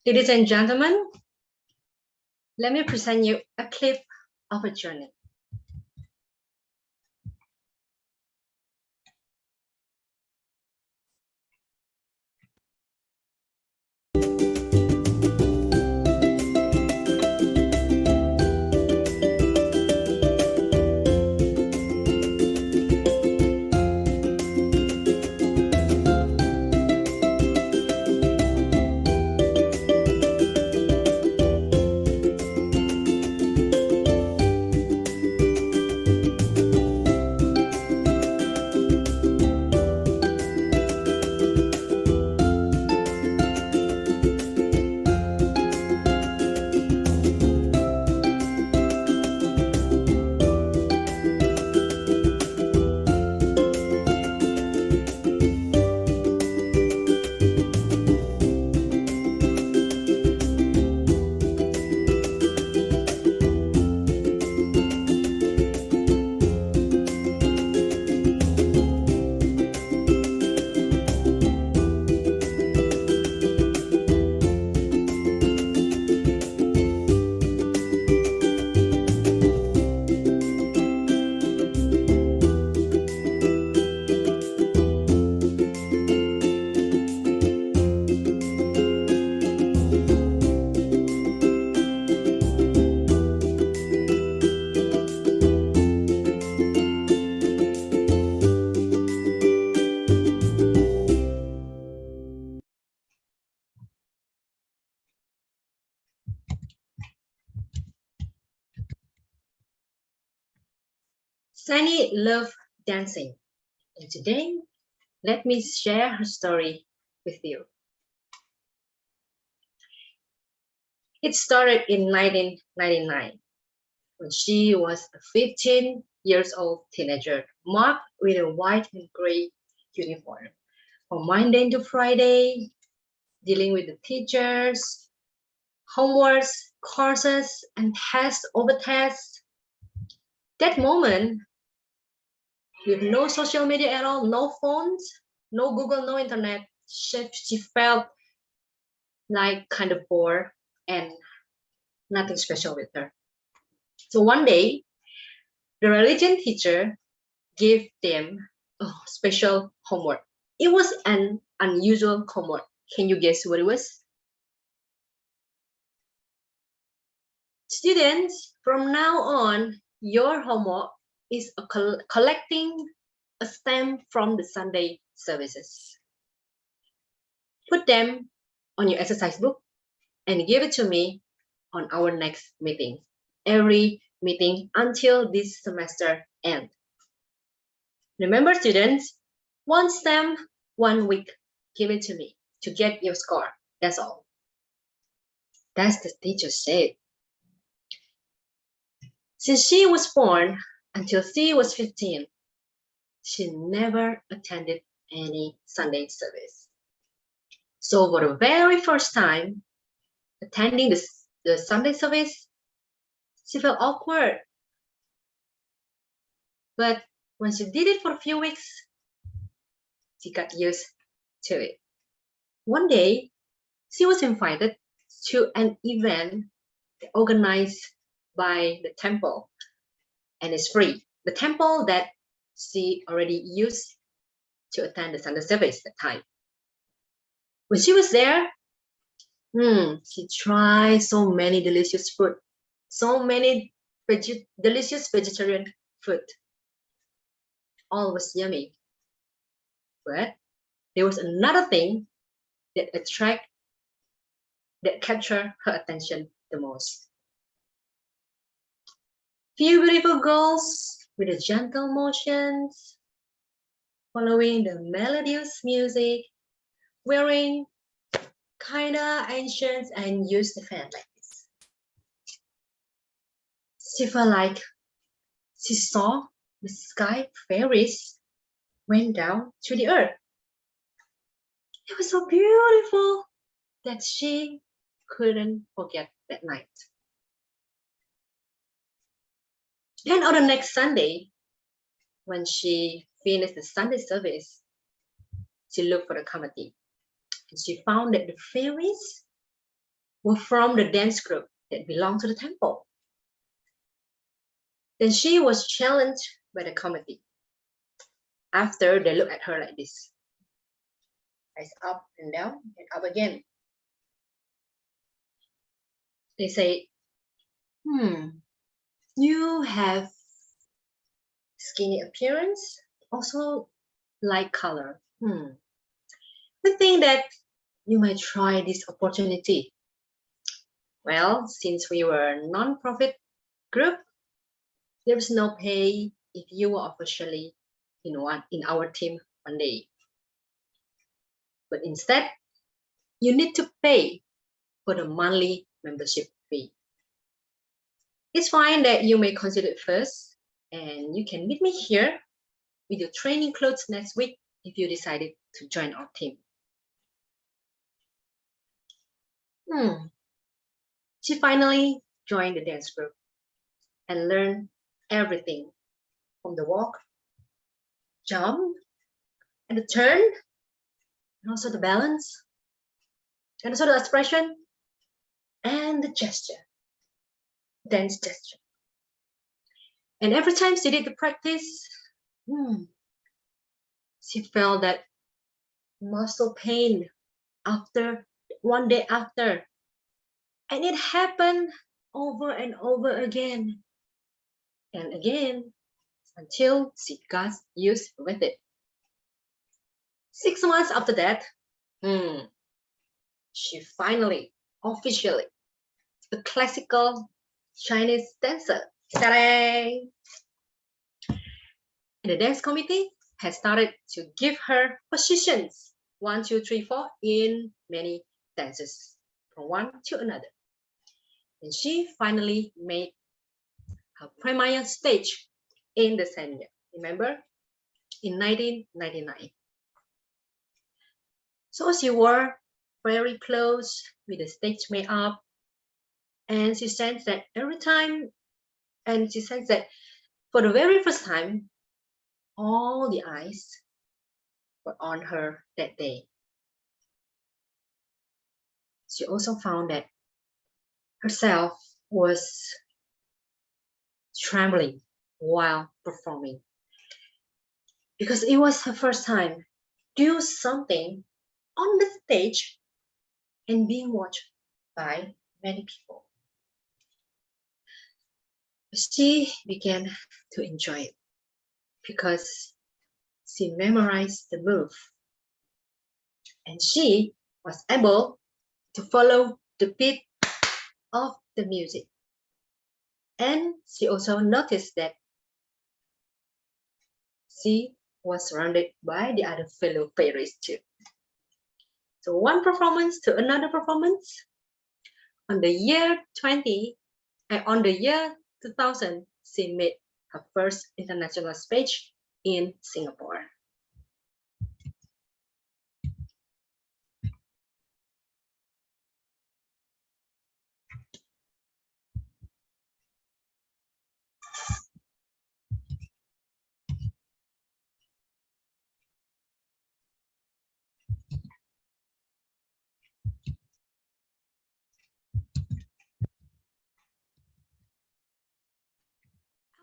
Ladies and gentlemen, let me present you a clip of a journey. Sunny loved dancing, and today, let me share her story with you. It started in 1999, when she was a 15 years old teenager, marked with a white and gray uniform. From Monday to Friday, dealing with the teachers, homeworks, courses, and tests over tests. That moment, with no social media at all, no phones, no Google, no internet, she felt like kind of bored and nothing special with her. So one day, the religion teacher gave them a special homework. It was an unusual homework. Can you guess what it was? Students, from now on, your homework is collecting a stamp from the Sunday services. Put them on your exercise book and give it to me on our next meeting. Every meeting until this semester ends. Remember, students, one stamp, 1 week. Give it to me to get your score. That's all. That's the teacher said. Since she was born until she was 15, she never attended any Sunday service. So for the very first time, attending the Sunday service, she felt awkward. But when she did it for a few weeks, she got used to it. One day, she was invited to an event organized by the temple, and it's free. The temple that she already used to attend the Sunday service at the time. When she was there, she tried so many delicious food, so many delicious vegetarian food. All was yummy. But there was another thing that captured her attention the most. Few beautiful girls with the gentle motions, following the melodious music, wearing kinda ancient and used fan like this. She felt like she saw the sky fairies went down to the earth. It was so beautiful that she couldn't forget that night. Then on the next Sunday, when she finished the Sunday service, she looked for the committee and she found that the fairies were from the dance group that belonged to the temple. Then she was challenged by the committee. After they looked at her like this, eyes up and down and up again. They say, you have skinny appearance, also light color. We think that you might try this opportunity. Well, since we were a non-profit group, there's no pay if you are officially in our team one day. But instead, you need to pay for the monthly membership fee. It's fine that you may consider it first, and you can meet me here with your training clothes next week if you decided to join our team. She finally joined the dance group and learned everything from the walk, jump, and the turn, and also the balance, and also the expression, and the gesture, dance gesture. And every time she did the practice, she felt that muscle pain after one day after. And it happened over and over again and again until she got used with it. 6 months after that, she finally, officially, a classical Chinese dancer. Ta-da! And the dance committee has started to give her positions 1, 2, 3, 4 in many dances from one to another. And she finally made her premiere stage in the same year. Remember, in 1999. So she wore very close with the stage makeup, and she said that every time, and she said that for the very first time, all the eyes were on her that day. She also found that herself was trembling while performing because it was her first time do something on the stage and being watched by many people. She began to enjoy it because she memorized the move and she was able to follow the beat of the music. And she also noticed that she was surrounded by the other fellow fairies too. So one performance to another performance. On the year 2000, she made her first international stage in Singapore.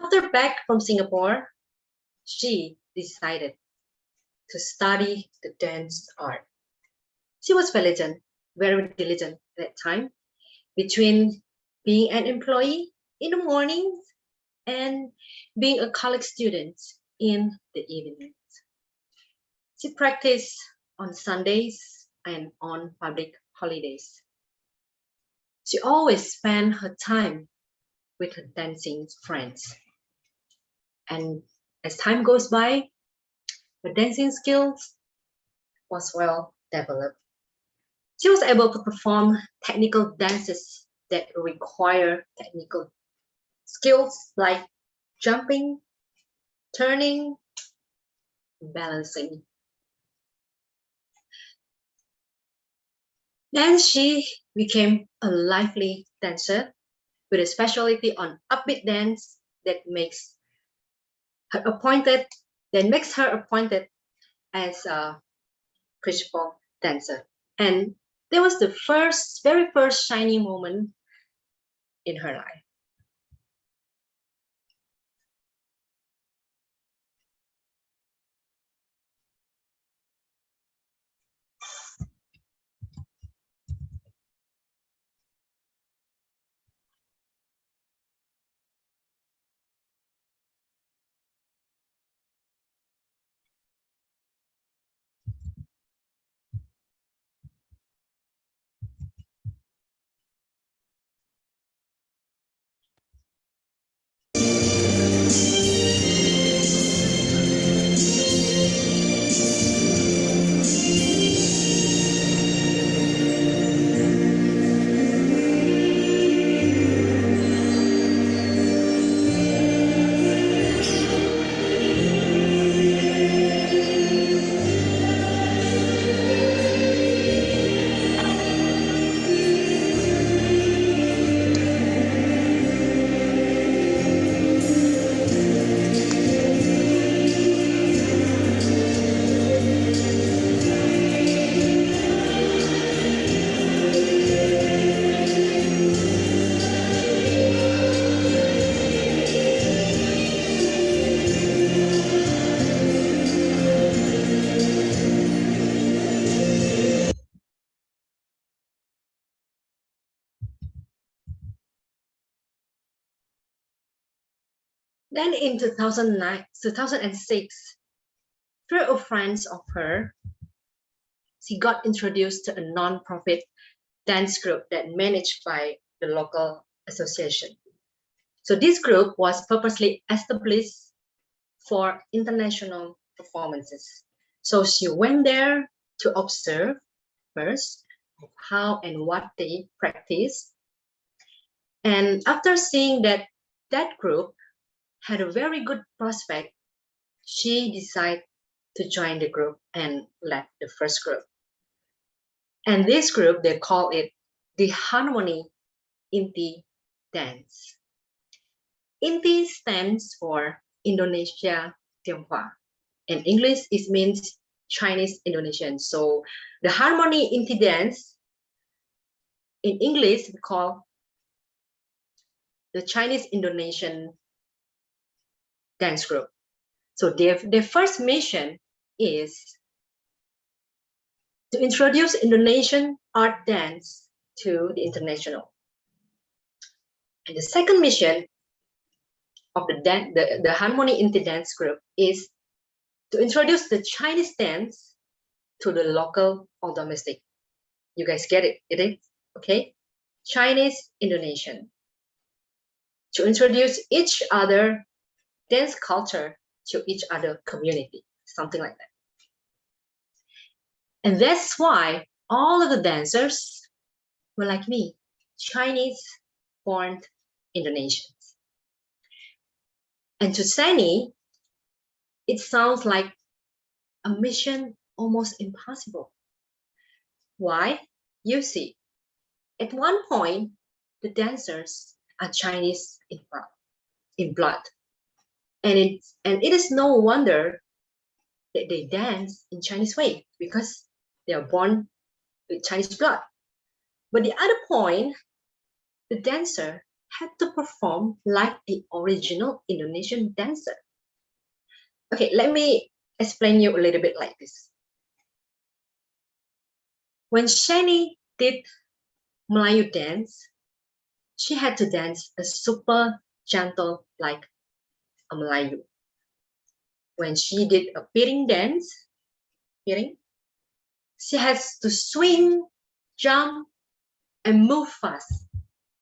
After back from Singapore, she decided to study the dance art. She was very diligent at that time, between being an employee in the mornings and being a college student in the evenings. She practiced on Sundays and on public holidays. She always spent her time with her dancing friends. And as time goes by, her dancing skills was well developed. She was able to perform technical dances that require technical skills like jumping, turning, balancing. Then she became a lively dancer with a specialty on upbeat dance that makes her appointed as a principal dancer. And that was the very first shining moment in her life. Then in 2006, through a friend of her, she got introduced to a non-profit dance group that managed by the local association. So this group was purposely established for international performances. So she went there to observe first how and what they practice. And after seeing that that group had a very good prospect, she decided to join the group and led the first group. And this group, they call it the Harmony Inti Dance. Inti stands for Indonesia Tionghoa. In English, it means Chinese Indonesian. So the Harmony Inti Dance, in English, we call the Chinese Indonesian dance group. So their first mission is to introduce Indonesian art dance to the international. And the second mission of the Harmony Inti Dance group is to introduce the Chinese dance to the local or domestic. You guys get it? It is? Okay? Chinese Indonesian. To introduce each other dance culture to each other community, something like that. And that's why all of the dancers were like me, Chinese-born Indonesians. And to Sani, it sounds like a mission almost impossible. Why? You see, at one point, the dancers are Chinese in blood. And it is no wonder that they dance in Chinese way because they are born with Chinese blood. But the other point, the dancer had to perform like the original Indonesian dancer. Okay, let me explain you a little bit like this. When Shani did Melayu dance, she had to dance a super gentle like a Melayu. When she did a piring dance, she has to swing, jump, and move fast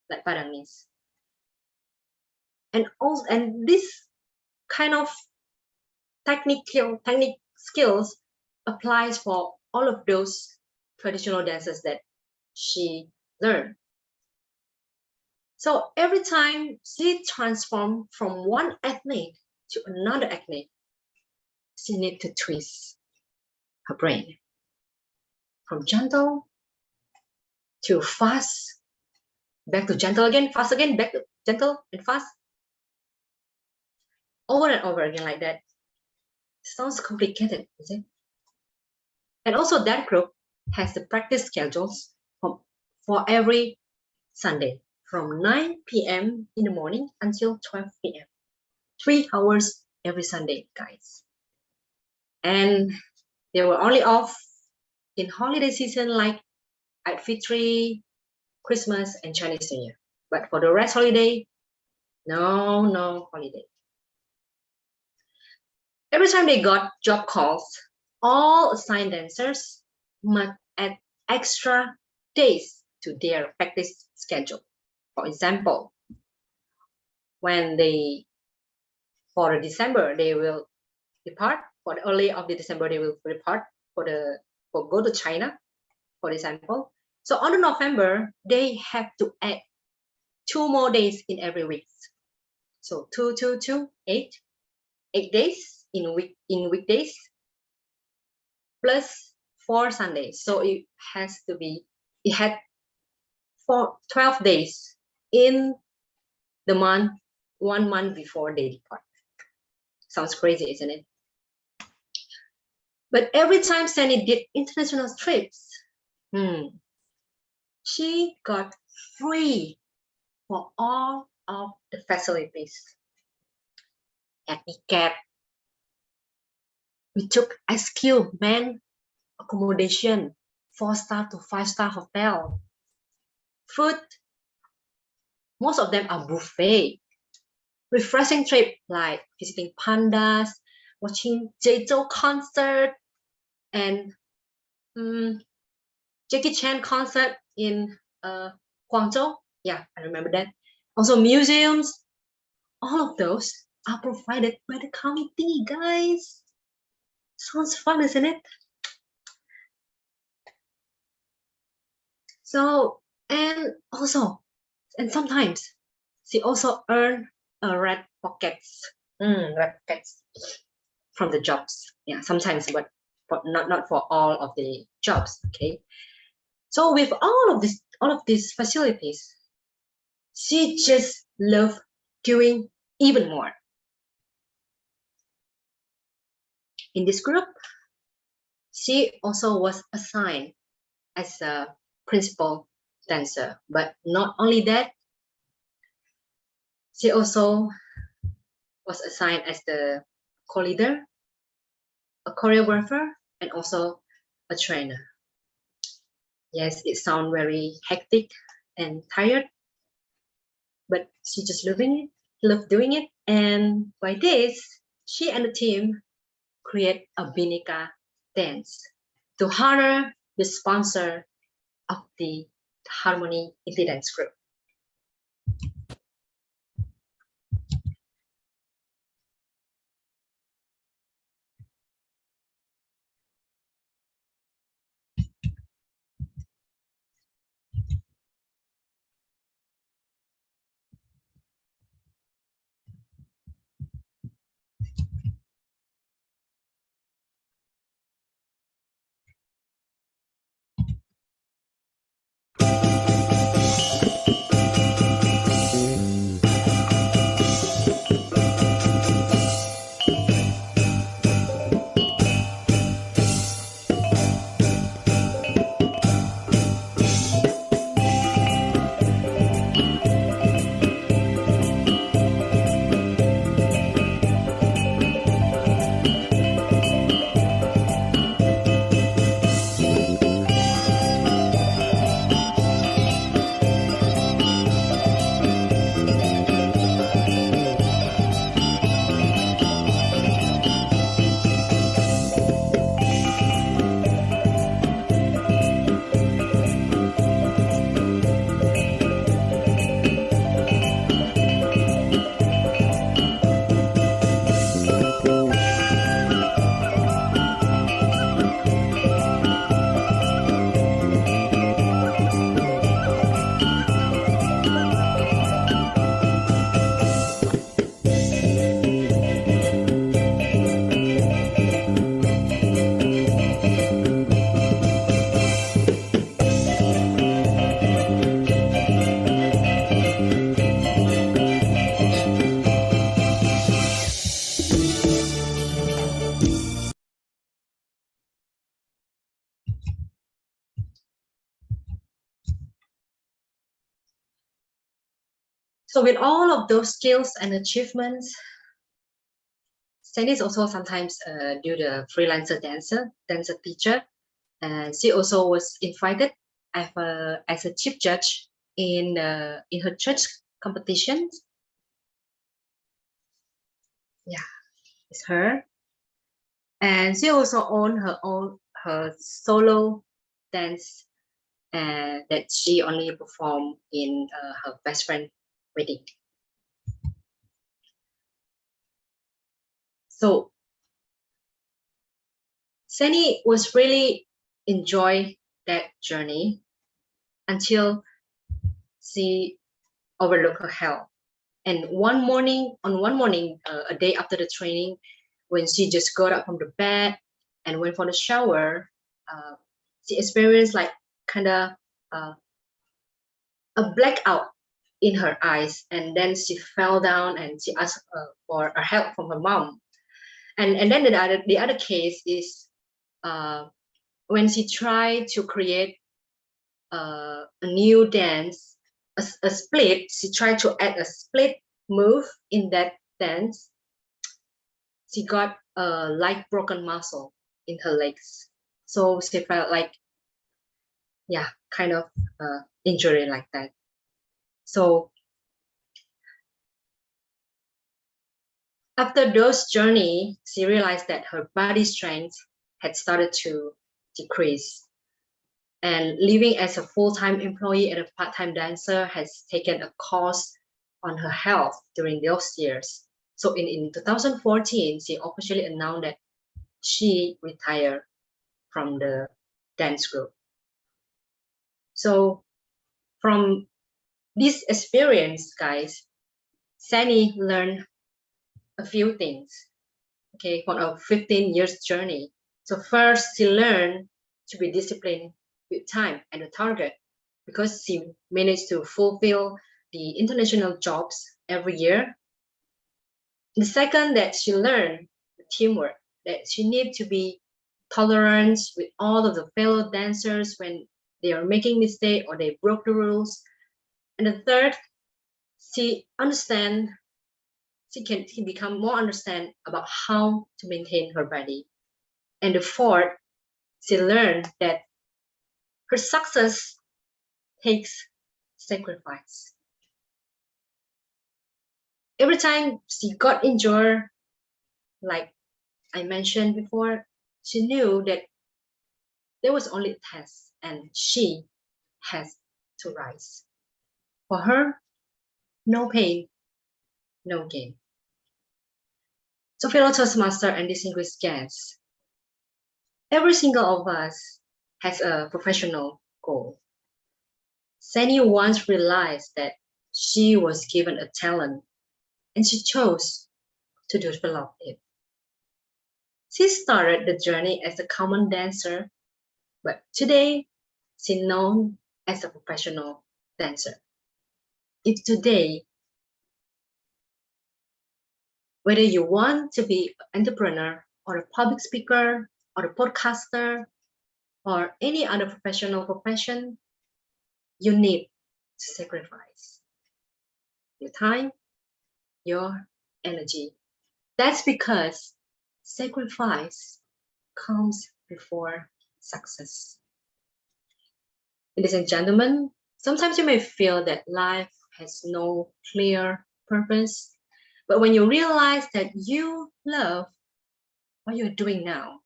like Parangese. And this kind of technique skills applies for all of those traditional dances that she learned. So every time she transformed from one ethnic to another ethnic, she needs to twist her brain from gentle to fast, back to gentle again, fast again, back to gentle and fast. over and over again like that. Sounds complicated, is it? And also that group has the practice schedules for every Sunday from 9 p.m. in the morning until 12 p.m. 3 hours every Sunday, guys. And they were only off in holiday season like Eid Fitri, Christmas, and Chinese New Year. But for the rest holiday, no holiday. Every time they got job calls, all assigned dancers must add extra days to their practice schedule. For example, when for the December, they will depart. For the early of the December, they will depart for go to China, for example. So on the November, they have to add 2 more days in every week. So 8 days in weekdays plus 4 Sundays. So it had 12 days in the month, 1 month before they depart. Sounds crazy, isn't it? But every time Sandy did international trips, she got free for all of the facilities. Etiquette. We took SQ, men accommodation, 4-star to 5-star hotel. Food, most of them are buffet. Refreshing trip like visiting pandas, watching Jeju concert, and Jackie Chan concert in Guangzhou. Yeah, I remember that. Also museums. All of those are provided by the committee, guys. Sounds fun, isn't it? So, and sometimes she also earned red pockets from the jobs. Yeah, sometimes, but not for all of the jobs. Okay. So with all of these facilities, she just loved doing even more. In this group, she also was assigned as a principal dancer, but not only that, she also was assigned as the co-leader, a choreographer, and also a trainer. Yes, it sounds very hectic and tired, but she just loved doing it. And by this, she and the team create a Bhinneka dance to honor the sponsor of the Harmony Indie Dance Group. So with all of those skills and achievements, Sandy is also sometimes do the freelancer dancer teacher, and she also was invited as a chief judge in her church competitions. Yeah, it's her, and she also owned her solo dance that she only performed in her best friend wedding. So Sunny was really enjoy that journey until she overlooked her health. And one morning, a day after the training, when she just got up from the bed and went for the shower, she experienced like kind of a blackout in her eyes, and then she fell down and she asked for help from her mom. And then the other case is when she tried to create a new dance, a split. She tried to add a split move in that dance. She got a light broken muscle in her legs, so she felt like, yeah, kind of injury like that. So after those journey, she realized that her body strength had started to decrease, and living as a full-time employee and a part-time dancer has taken a cost on her health during those years. So in 2014, she officially announced that she retired from the dance group. So from this experience, guys, Sani learned a few things, okay, from a 15 years journey. So first, she learned to be disciplined with time and a target, because she managed to fulfill the international jobs every year. The second, that she learned teamwork, that she needs to be tolerant with all of the fellow dancers when they are making mistakes or they broke the rules. And the third, she can become more understand about how to maintain her body. And the fourth, she learned that her success takes sacrifice. Every time she got injured, like I mentioned before, she knew that there was only a test and she has to rise. For her, no pain, no gain. So fellow Toastmaster and distinguished guests, every single of us has a professional goal. Sani once realized that she was given a talent and she chose to develop it. She started the journey as a common dancer, but today she's known as a professional dancer. If today, whether you want to be an entrepreneur or a public speaker or a podcaster or any other professional profession, you need to sacrifice your time, your energy. That's because sacrifice comes before success. Ladies and gentlemen, sometimes you may feel that life has no clear purpose, but when you realize that you love what you're doing now,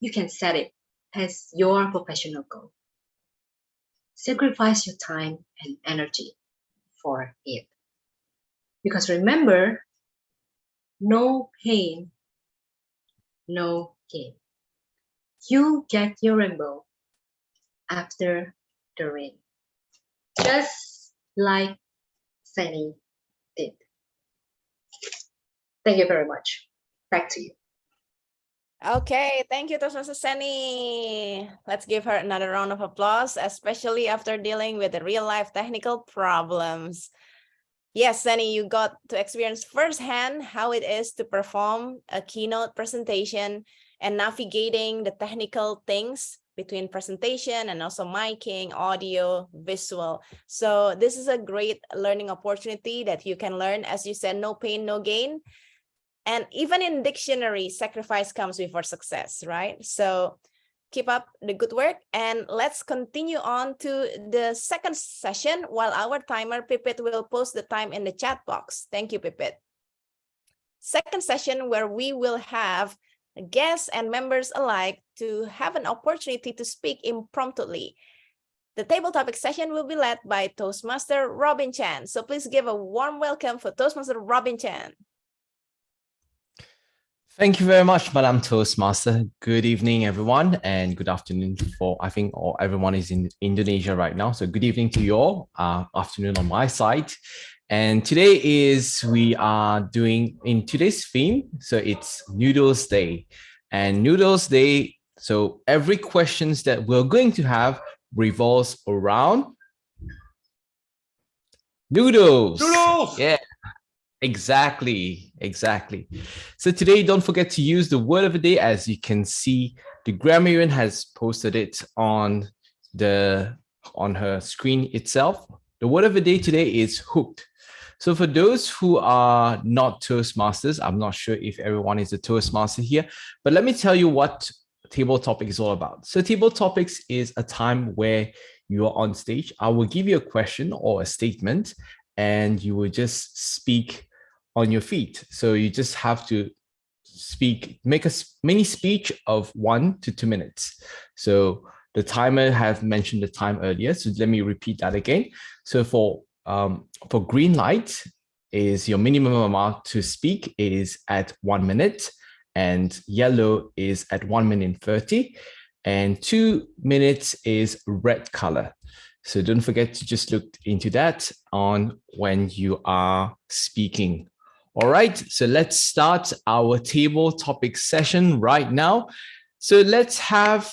you can set it as your professional goal. Sacrifice your time and energy for it. Because remember, no pain, no gain. You get your rainbow after the rain, just like Sunny did. Thank you very much. Back to you. Okay, thank you to Sani. Let's give her another round of applause, especially after dealing with the real-life technical problems. Yes, Sani, you got to experience firsthand how it is to perform a keynote presentation and navigating the technical things between presentation and also miking, audio, visual. So this is a great learning opportunity that you can learn, as you said, no pain, no gain. And even in dictionary, sacrifice comes before success, right? So keep up the good work, and let's continue on to the second session while our timer, Pipit, will post the time in the chat box. Thank you, Pipit. Second session where we will have guests and members alike to have an opportunity to speak impromptu. The table topic session will be led by Toastmaster Robin Chan. So please give a warm welcome for Toastmaster Robin Chan. Thank you very much, Madam Toastmaster. Good evening, everyone, and good afternoon for, I think, everyone is in Indonesia right now. So good evening to you all, afternoon on my side. And today we are doing in today's theme. So it's Noodles Day, and Noodles Day. So every questions that we're going to have revolves around noodles. Noodles! Yeah. Exactly. So today, don't forget to use the word of the day. As you can see, the grammarian has posted it on her screen itself. The word of the day today is hooked. So for those who are not Toastmasters, I'm not sure if everyone is a Toastmaster here, but let me tell you what table topic is all about. So table topics is a time where you are on stage. I will give you a question or a statement, and you will just speak on your feet. So you just have to make a mini speech of 1 to 2 minutes. So the timer has mentioned the time earlier. So let me repeat that again. So for green light is your minimum amount to speak is at 1 minute, and yellow is at 1 minute 30, and 2 minutes is red color. So don't forget to just look into that on when you are speaking. All right, so let's start our table topic session right now. So let's have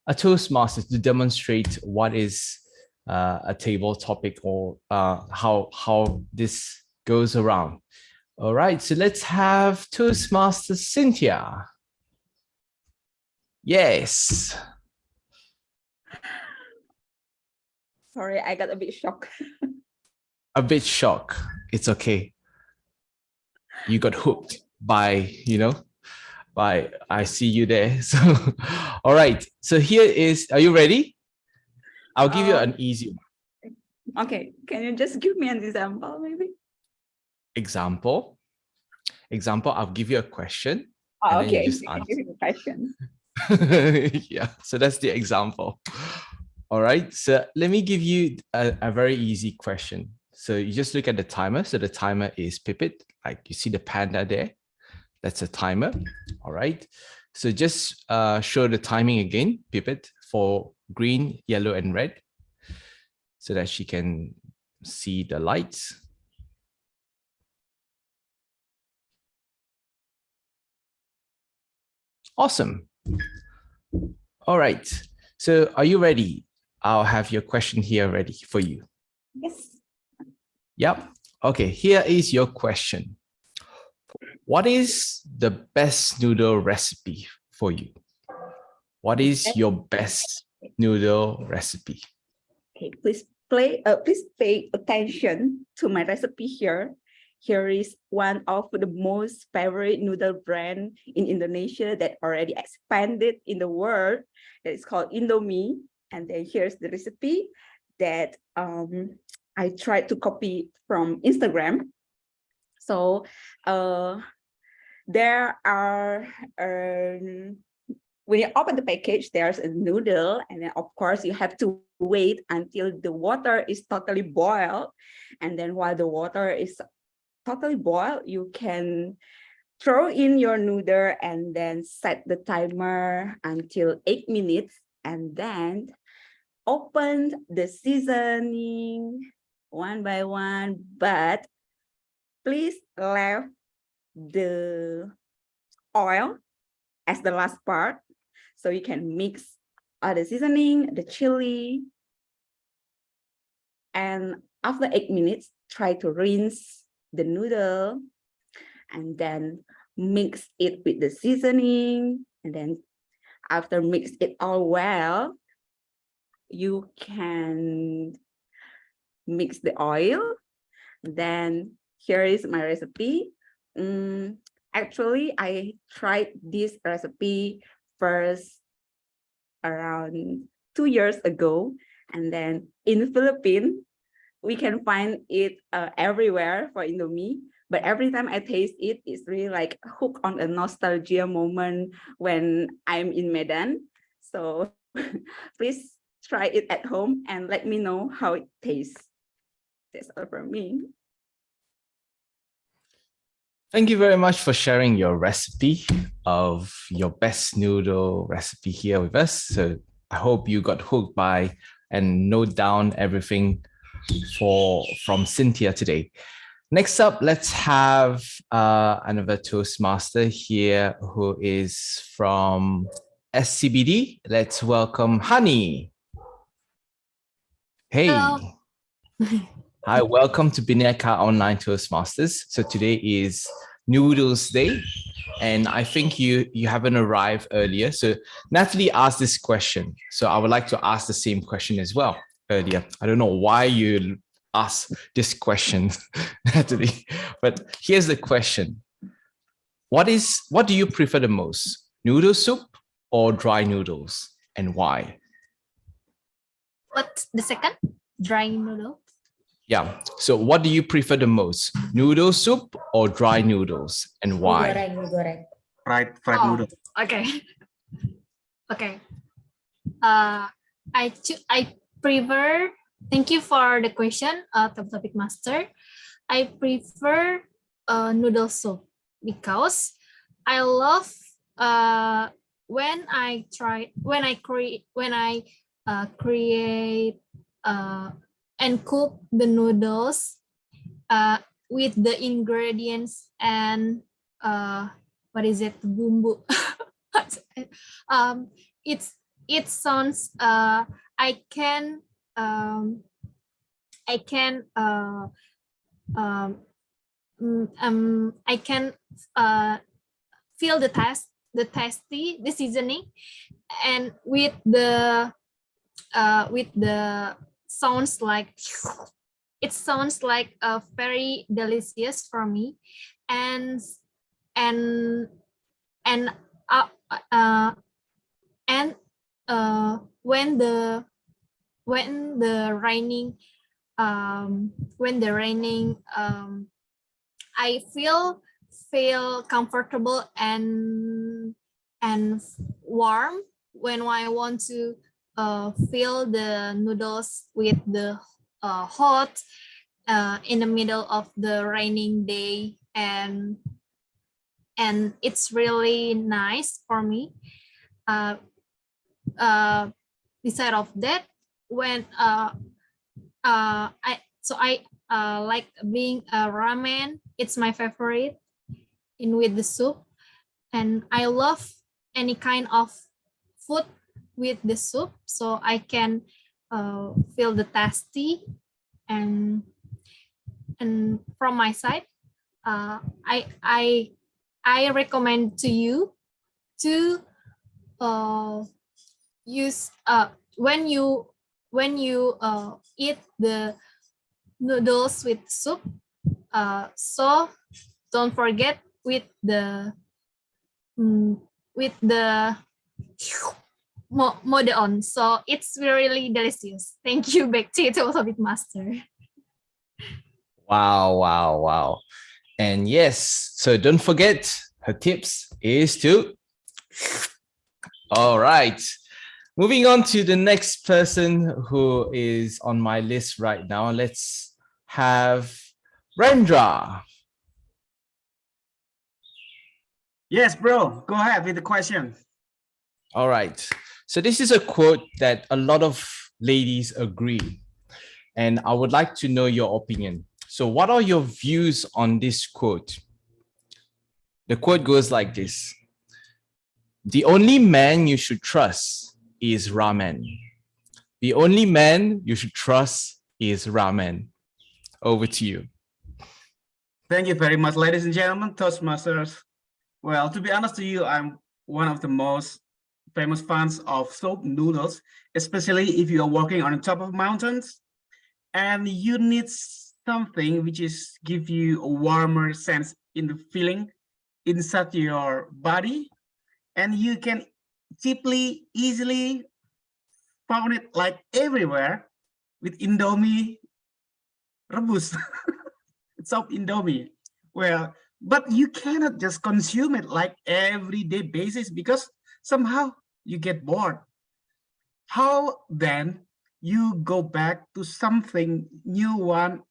a Toastmaster to demonstrate what is a table topic, or how this goes around. All right, so let's have Toastmaster Cynthia. Yes. Sorry, I got a bit shocked. A bit shocked. It's okay. You got hooked by I see you there. So, all right. So are you ready? I'll give you an easy one. Okay, can you just give me an example, maybe? Example, I'll give you a question. Oh, and then okay, you just you can answer. give me a question. Yeah, so that's the example. All right, so let me give you a very easy question. So you just look at the timer. So the timer is Pipit, like you see the panda there. That's a timer. All right, so just show the timing again, Pipit, for green, yellow, and red, so that she can see the lights. Awesome. All right, so are you ready? I'll have your question here ready for you. Yes. Yep. Okay, here is your question. What is the best noodle recipe for you? What is your best noodle recipe? Okay, please pay attention to my recipe here. Here is one of the most favorite noodle brand in Indonesia that already expanded in the world. That is called Indomie. And then here's the recipe that I tried to copy from Instagram. So there are, when you open the package, there's a noodle, and then of course you have to wait until the water is totally boiled. And then while the water is totally boiled, you can throw in your noodle and then set the timer until 8 minutes, and then open the seasoning one by one, but please leave the oil as the last part, so you can mix the seasoning, the chili, and after 8 minutes, try to rinse the noodle and then mix it with the seasoning, and then After mix it all well, you can mix the oil. Then here is my recipe. Actually, I tried this recipe first around 2 years ago. And then in Philippines, we can find it everywhere for Indomie. But every time I taste it, it's really like hook on a nostalgia moment when I'm in Medan. So please try it at home and let me know how it tastes. That's all from me. Thank you very much for sharing your recipe of your best noodle recipe here with us. So I hope you got hooked by and note down everything from Cynthia today. Next up, let's have another Toastmaster here who is from SCBD. Let's welcome Honey. Hey. Hello. Hi, welcome to Bhinneka Online Toastmasters. So today is Noodles Day, and I think you haven't arrived earlier. So Natalie asked this question. So I would like to ask the same question as well earlier. I don't know why you asked this question, Natalie, but here's the question. What do you prefer the most? Noodle soup or dry noodles, and why? What's the second? Dry noodle. Yeah. So what do you prefer the most? Noodle soup or dry noodles, and why? Goreng. Fried Oh. noodle. Okay. Okay. I prefer. Thank you for the question, topic master. I prefer noodle soup because I love when I create and cook the noodles with the ingredients and what is it, bumbu. It sounds I can feel the seasoning, and with the sounds like it sounds like very delicious for me, and and and uh, uh, and when the raining I feel comfortable and warm when I want to fill the noodles with the hot in the middle of the raining day, and it's really nice for me. Beside of that, when I like being a ramen. It's my favorite in with the soup, and I love any kind of food with the soup, so I can feel the tasty. And from my side, I recommend to you to use when you eat the noodles with soup, so don't forget with the mode on, so it's really delicious. Thank you. Back to you, topic master. Wow. And yes, so don't forget her tips is to. All right. Moving on to the next person who is on my list right now. Let's have Rendra. Yes, bro. Go ahead with the question. All right. So this is a quote that a lot of ladies agree, and I would like to know your opinion. So what are your views on this quote? The quote goes like this. The only man you should trust is ramen. The only man you should trust is ramen. Over to you. Thank you very much, ladies and gentlemen, Toastmasters. Well, to be honest to you, I'm one of the most famous fans of soap noodles, especially if you are walking on the top of mountains and you need something which is give you a warmer sense in the feeling inside your body, and you can cheaply, easily found it like everywhere with Indomie rebus. It's of Indomie. Well, but you cannot just consume it like everyday basis because somehow you get bored. How then you go back to something new one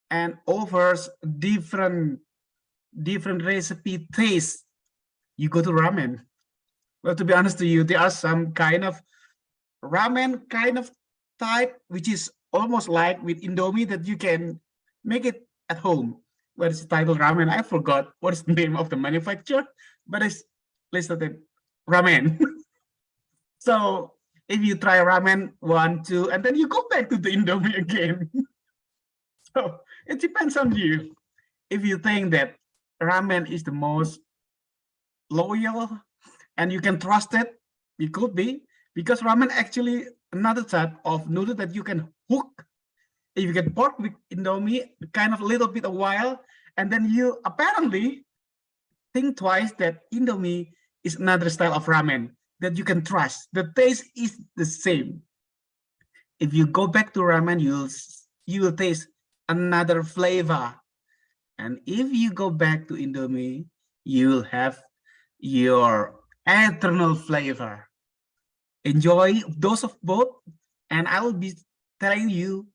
and offers different recipe taste? You go to ramen. Well, to be honest to you, there are some kind of ramen kind of type which is almost like with Indomie that you can make it at home. What is the title ramen? I forgot what is the name of the manufacturer, but it's listed ramen. So if you try ramen 1, 2, and then you go back to the Indomie again. So it depends on you. If you think that ramen is the most loyal and you can trust it, it could be, because ramen actually another type of noodle that you can hook. If you get bored with Indomie, kind of a little bit a while, and then you apparently think twice that Indomie is another style of ramen that you can trust. The taste is the same. If you go back to ramen, you will taste another flavor. And if you go back to Indomie, you will have your eternal flavor. Enjoy those of both, and I will be telling you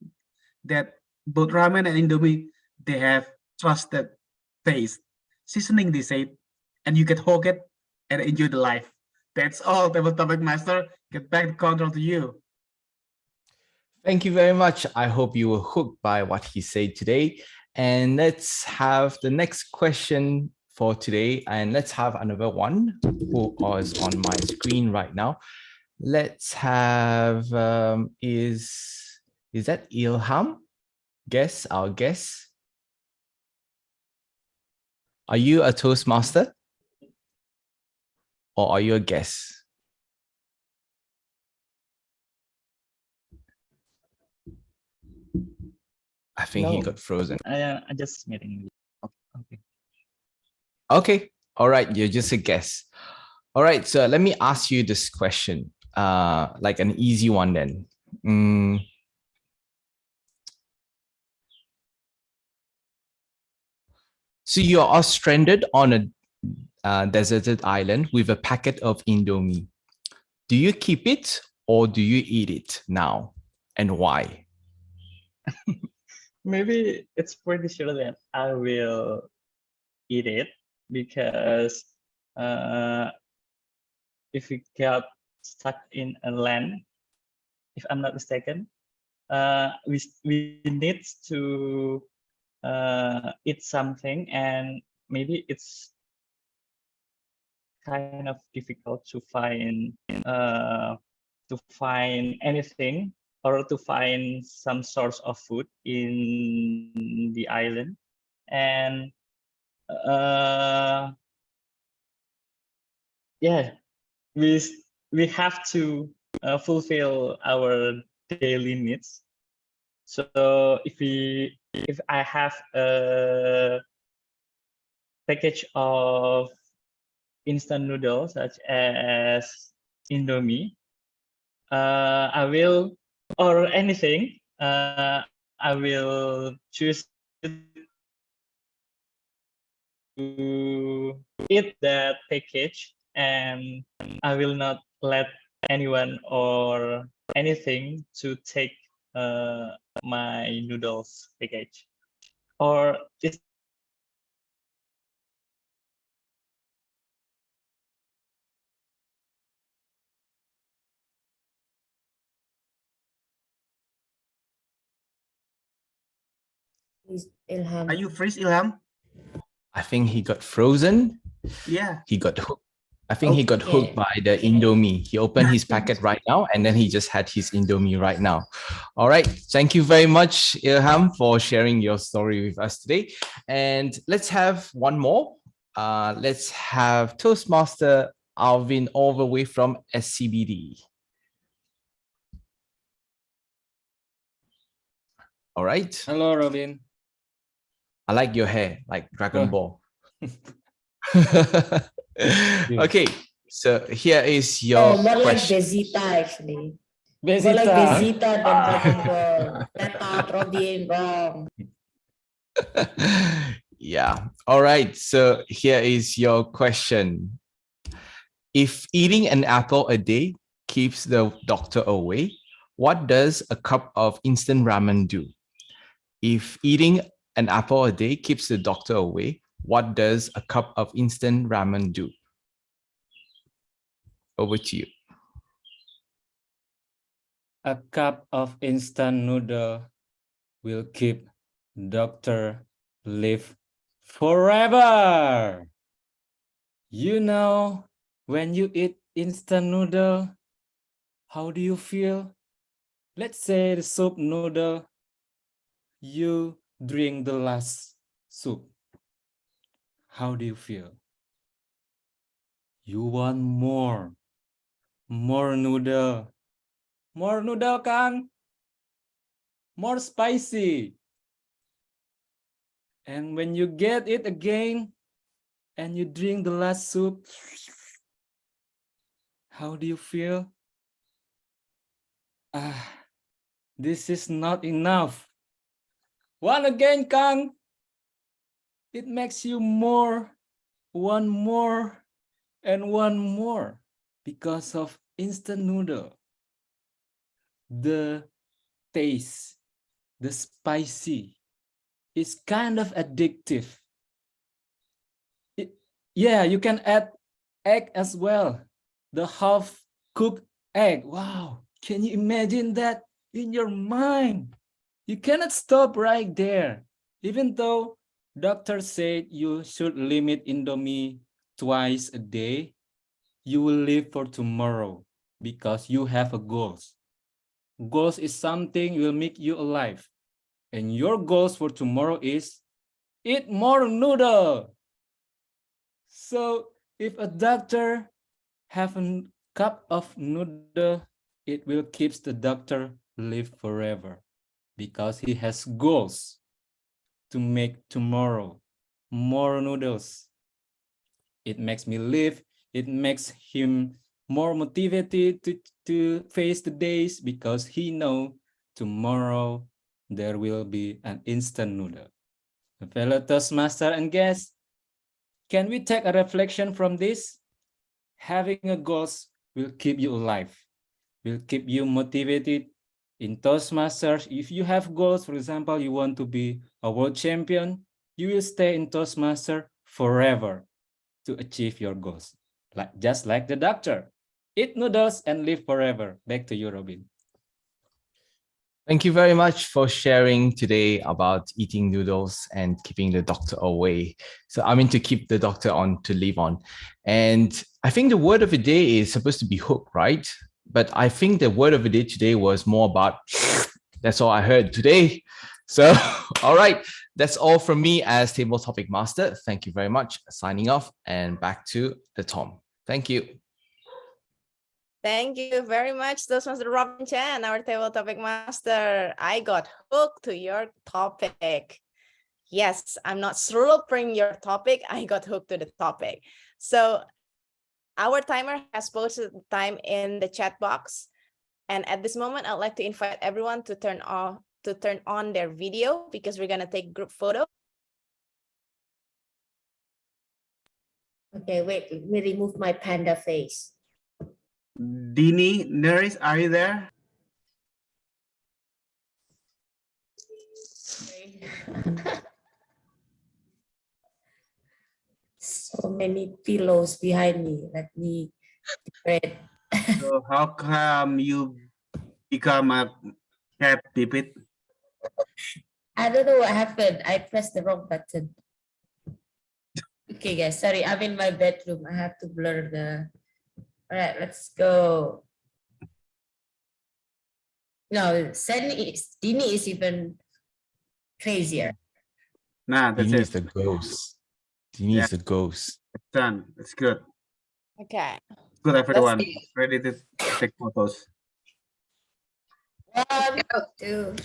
that both ramen and Indomie, they have trusted taste. Seasoning the same, and you can hook it and enjoy the life. That's all, Table Topic Master. Get back the control to you. Thank you very much. I hope you were hooked by what he said today. And let's have the next question for today. And let's have another one who is on my screen right now. Let's have, is that Ilham? Guess, our guess. Are you a Toastmaster? Or are you a guest? I think he No. got frozen. I just meeting. Okay. Okay. All right. You're just a guess. All right. So let me ask you this question, like an easy one then. So you are stranded on a deserted island with a packet of Indomie. Do you keep it or do you eat it now? And why? Maybe it's pretty sure that I will eat it because if we get stuck in a land, if I'm not mistaken, we need to eat something, and maybe it's kind of difficult to find anything or to find some source of food in the island, and yeah, we have to fulfill our daily needs. So if I have a package of instant noodles such as Indomie, I will, or anything, I will choose to eat that package, and I will not let anyone or anything to take my noodles package. Or is Ilham. Are you freeze, Ilham? I think he got frozen. Yeah. He got hooked. I think he got hooked Okay. by the Indomie. He opened his packet right now, and then he just had his Indomie right now. All right. Thank you very much, Ilham, for sharing your story with us today. And let's have one more. Let's have Toastmaster Alvin, all the way from SCBD. All right. Hello, Robin. I like your hair, like Dragon Oh. Ball. Okay, so here is your more like question. Bezita actually. More like Bezita. Bezita than Dragon Ball. That thought Robin wrong. Yeah. All right. So here is your question. If eating an apple a day keeps the doctor away, what does a cup of instant ramen do? If eating an apple a day keeps the doctor away, what does a cup of instant ramen do? Over to you. A cup of instant noodle will keep doctor live forever. You know, when you eat instant noodle, how do you feel? Let's say the soup noodle, you drink the last soup. How do you feel? You want more noodle. More noodle, Kang. More spicy. And when you get it again and you drink the last soup, how do you feel? This is not enough. One again, Kang. It makes you more, one more, and one more because of instant noodle. The taste, the spicy, is kind of addictive. Yeah, you can add egg as well. The half-cooked egg. Wow, can you imagine that in your mind? You cannot stop right there. Even though doctor said you should limit Indomie twice a day, you will live for tomorrow because you have a goals. Goals is something will make you alive. And your goals for tomorrow is eat more noodle. So if a doctor have a cup of noodle, it will keep the doctor live forever because he has goals to make tomorrow more noodles. It makes me live. It makes him more motivated to face the days because he know tomorrow there will be an instant noodle. Fellow Toastmaster and guests, can we take a reflection from this? Having a goals will keep you alive, will keep you motivated. In Toastmasters, if you have goals, for example, you want to be a world champion, you will stay in Toastmaster forever to achieve your goals. Just like the doctor. Eat noodles and live forever. Back to you, Robin. Thank you very much for sharing today about eating noodles and keeping the doctor away. So I mean to keep the doctor on, to live on. And I think the word of the day is supposed to be hook, right? But I think the word of the day today was more about, that's all I heard today. So, all right, that's all from me as Table Topic Master. Thank you very much. Signing off and back to the Tom. Thank you. Thank you very much, Toastmaster Robin Chan, our table topic master. I got hooked to your topic. Yes, I'm not slurping your topic. I got hooked to the topic. So our timer has posted time in the chat box. And at this moment, I'd like to invite everyone to turn on their video because we're going to take group photo. Okay, wait, let me remove my panda face. Dini, Neris, are you there? So many pillows behind me. Let me spread. So how come you become a cat, Pipit? I don't know what happened. I pressed the wrong button. Okay, guys, sorry. I'm in my bedroom. I have to blur the. All right, let's go. No, Dini is even crazier. Nah, that's Dini is it. the ghost. Dini Yeah. is the ghost. Done. That's good. Okay. Good, everyone. see. Ready to take photos. 1, 2,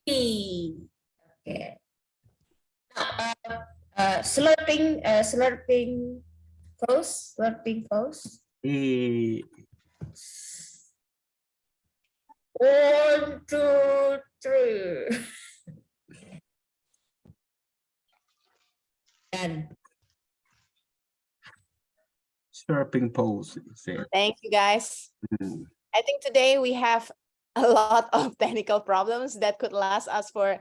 3. Okay. Now, slurping pose. Eh, 1, 2, 3. Done. Surfing pose. Is it? Thank you, guys. Mm. I think today we have a lot of technical problems that could last us for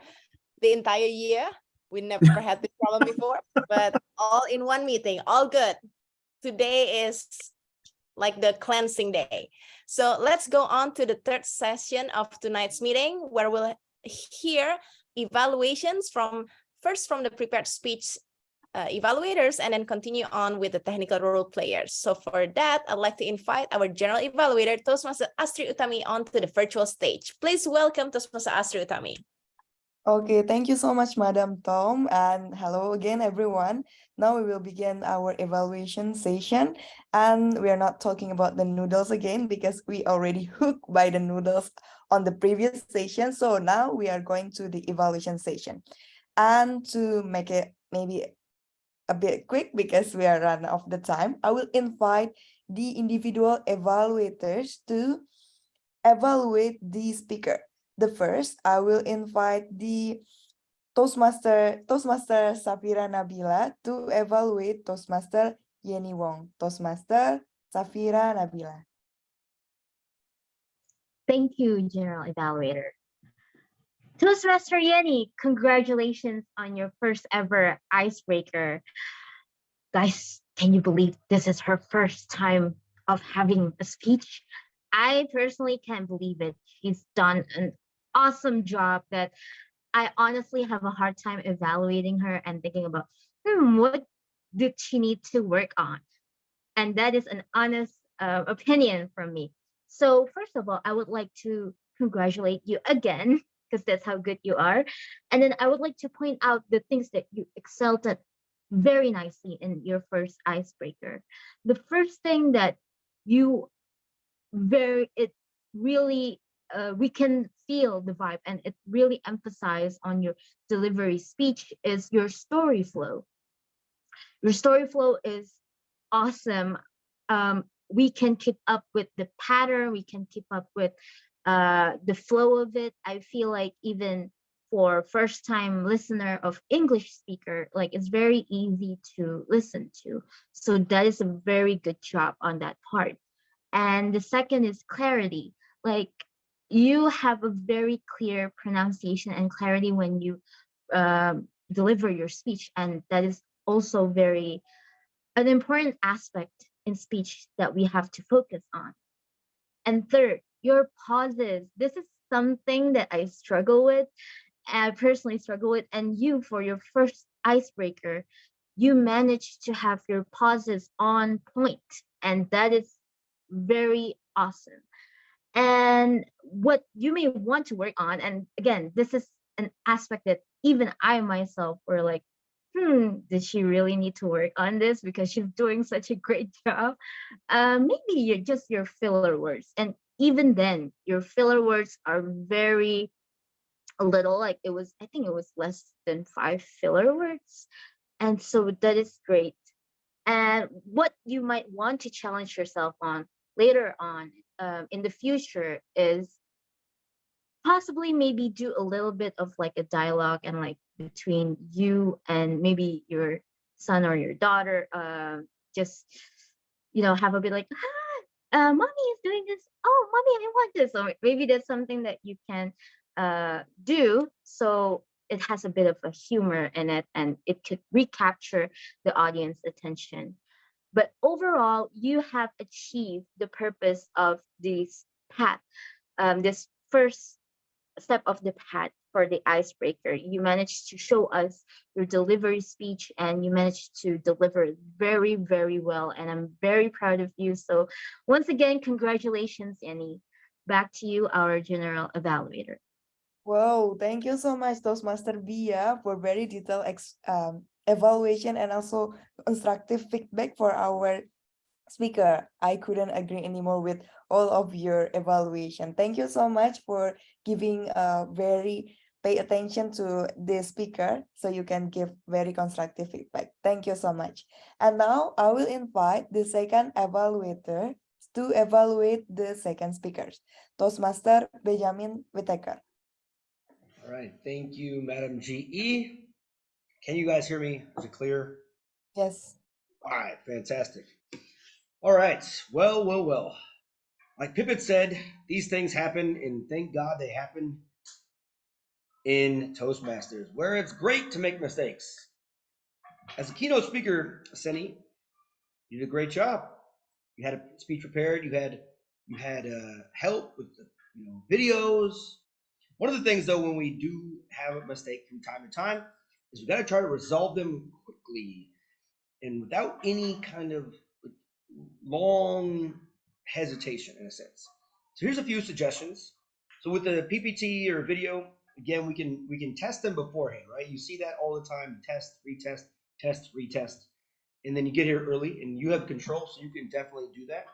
the entire year. We never had this problem before, but all in one meeting, all good. Today is like the cleansing day. So let's go on to the third session of tonight's meeting, where we'll hear evaluations from the prepared speech evaluators, and then continue on with the technical role players. So for that, I'd like to invite our general evaluator, Toastmaster Astri Utami, onto the virtual stage. Please welcome Toastmaster Astri Utami. Okay, thank you so much, Madam Tom, and hello again, everyone. Now we will begin our evaluation session, and we are not talking about the noodles again because we already hooked by the noodles on the previous session. So now we are going to the evaluation session. And to make it maybe a bit quick because we are running out of the time, I will invite the individual evaluators to evaluate the speaker. The first, I will invite the Toastmaster Safira Nabila to evaluate Toastmaster Yeni Wong. Toastmaster Safira Nabila. Thank you, General Evaluator. Toastmaster Yeni, congratulations on your first ever icebreaker. Guys, can you believe this is her first time of having a speech? I personally can't believe it. She's done an awesome job that I honestly have a hard time evaluating her and thinking about, what did she need to work on? And that is an honest opinion from me. So first of all, I would like to congratulate you again, because that's how good you are. And then I would like to point out the things that you excelled at very nicely in your first icebreaker. The first thing that you really we can feel the vibe, and it really emphasized on your delivery speech is your story flow. Your story flow is awesome. We can keep up with the pattern, we can keep up with the flow of it. I feel like even for first time listener of English speaker, like it's very easy to listen to. So that is a very good job on that part. And the second is clarity. Like you have a very clear pronunciation and clarity when you deliver your speech. And that is also an important aspect in speech that we have to focus on. And third, your pauses. This is something that I struggle with. I personally struggle with. And you, for your first icebreaker, you managed to have your pauses on point. And that is very awesome. And what you may want to work on, and again, this is an aspect that even I myself were like, did she really need to work on this because she's doing such a great job? Maybe your filler words. And even then, your filler words are very little. Like I think it was less than 5 filler words. And so that is great. And what you might want to challenge yourself on later on in the future is possibly maybe do a little bit of like a dialogue and like between you and maybe your son or your daughter, just have a bit like, mommy is doing this, oh mommy I want this, or maybe that's something that you can do so it has a bit of a humor in it and it could recapture the audience attention. But overall, you have achieved the purpose of this path, this first step of the path for the icebreaker. You managed to show us your delivery speech and you managed to deliver it very, very well. And I'm very proud of you. So once again, congratulations, Annie. Back to you, our general evaluator. Whoa, thank you so much, Toastmaster Bia, for very detailed evaluation and also constructive feedback for our speaker. I couldn't agree anymore with all of your evaluation. Thank you so much for giving a very pay attention to the speaker so you can give very constructive feedback. Thank you so much. And now I will invite the second evaluator to evaluate the second speakers. Toastmaster Benjamin Whitaker. All right, thank you, Madam GE. Can you guys hear me? Is it clear? Yes. All right, fantastic. All right, well. Like Pippin said, these things happen, and thank God they happen in Toastmasters, where it's great to make mistakes. As a keynote speaker, Seni, you did a great job. You had a speech prepared. You had help with the videos. One of the things, though, when we do have a mistake from time to time, is we got to try to resolve them quickly and without any kind of long hesitation, in a sense. So here's a few suggestions. So with the PPT or video, again, we can test them beforehand, right? You see that all the time. Test, retest, test, retest, and then you get here early, and you have control, so you can definitely do that.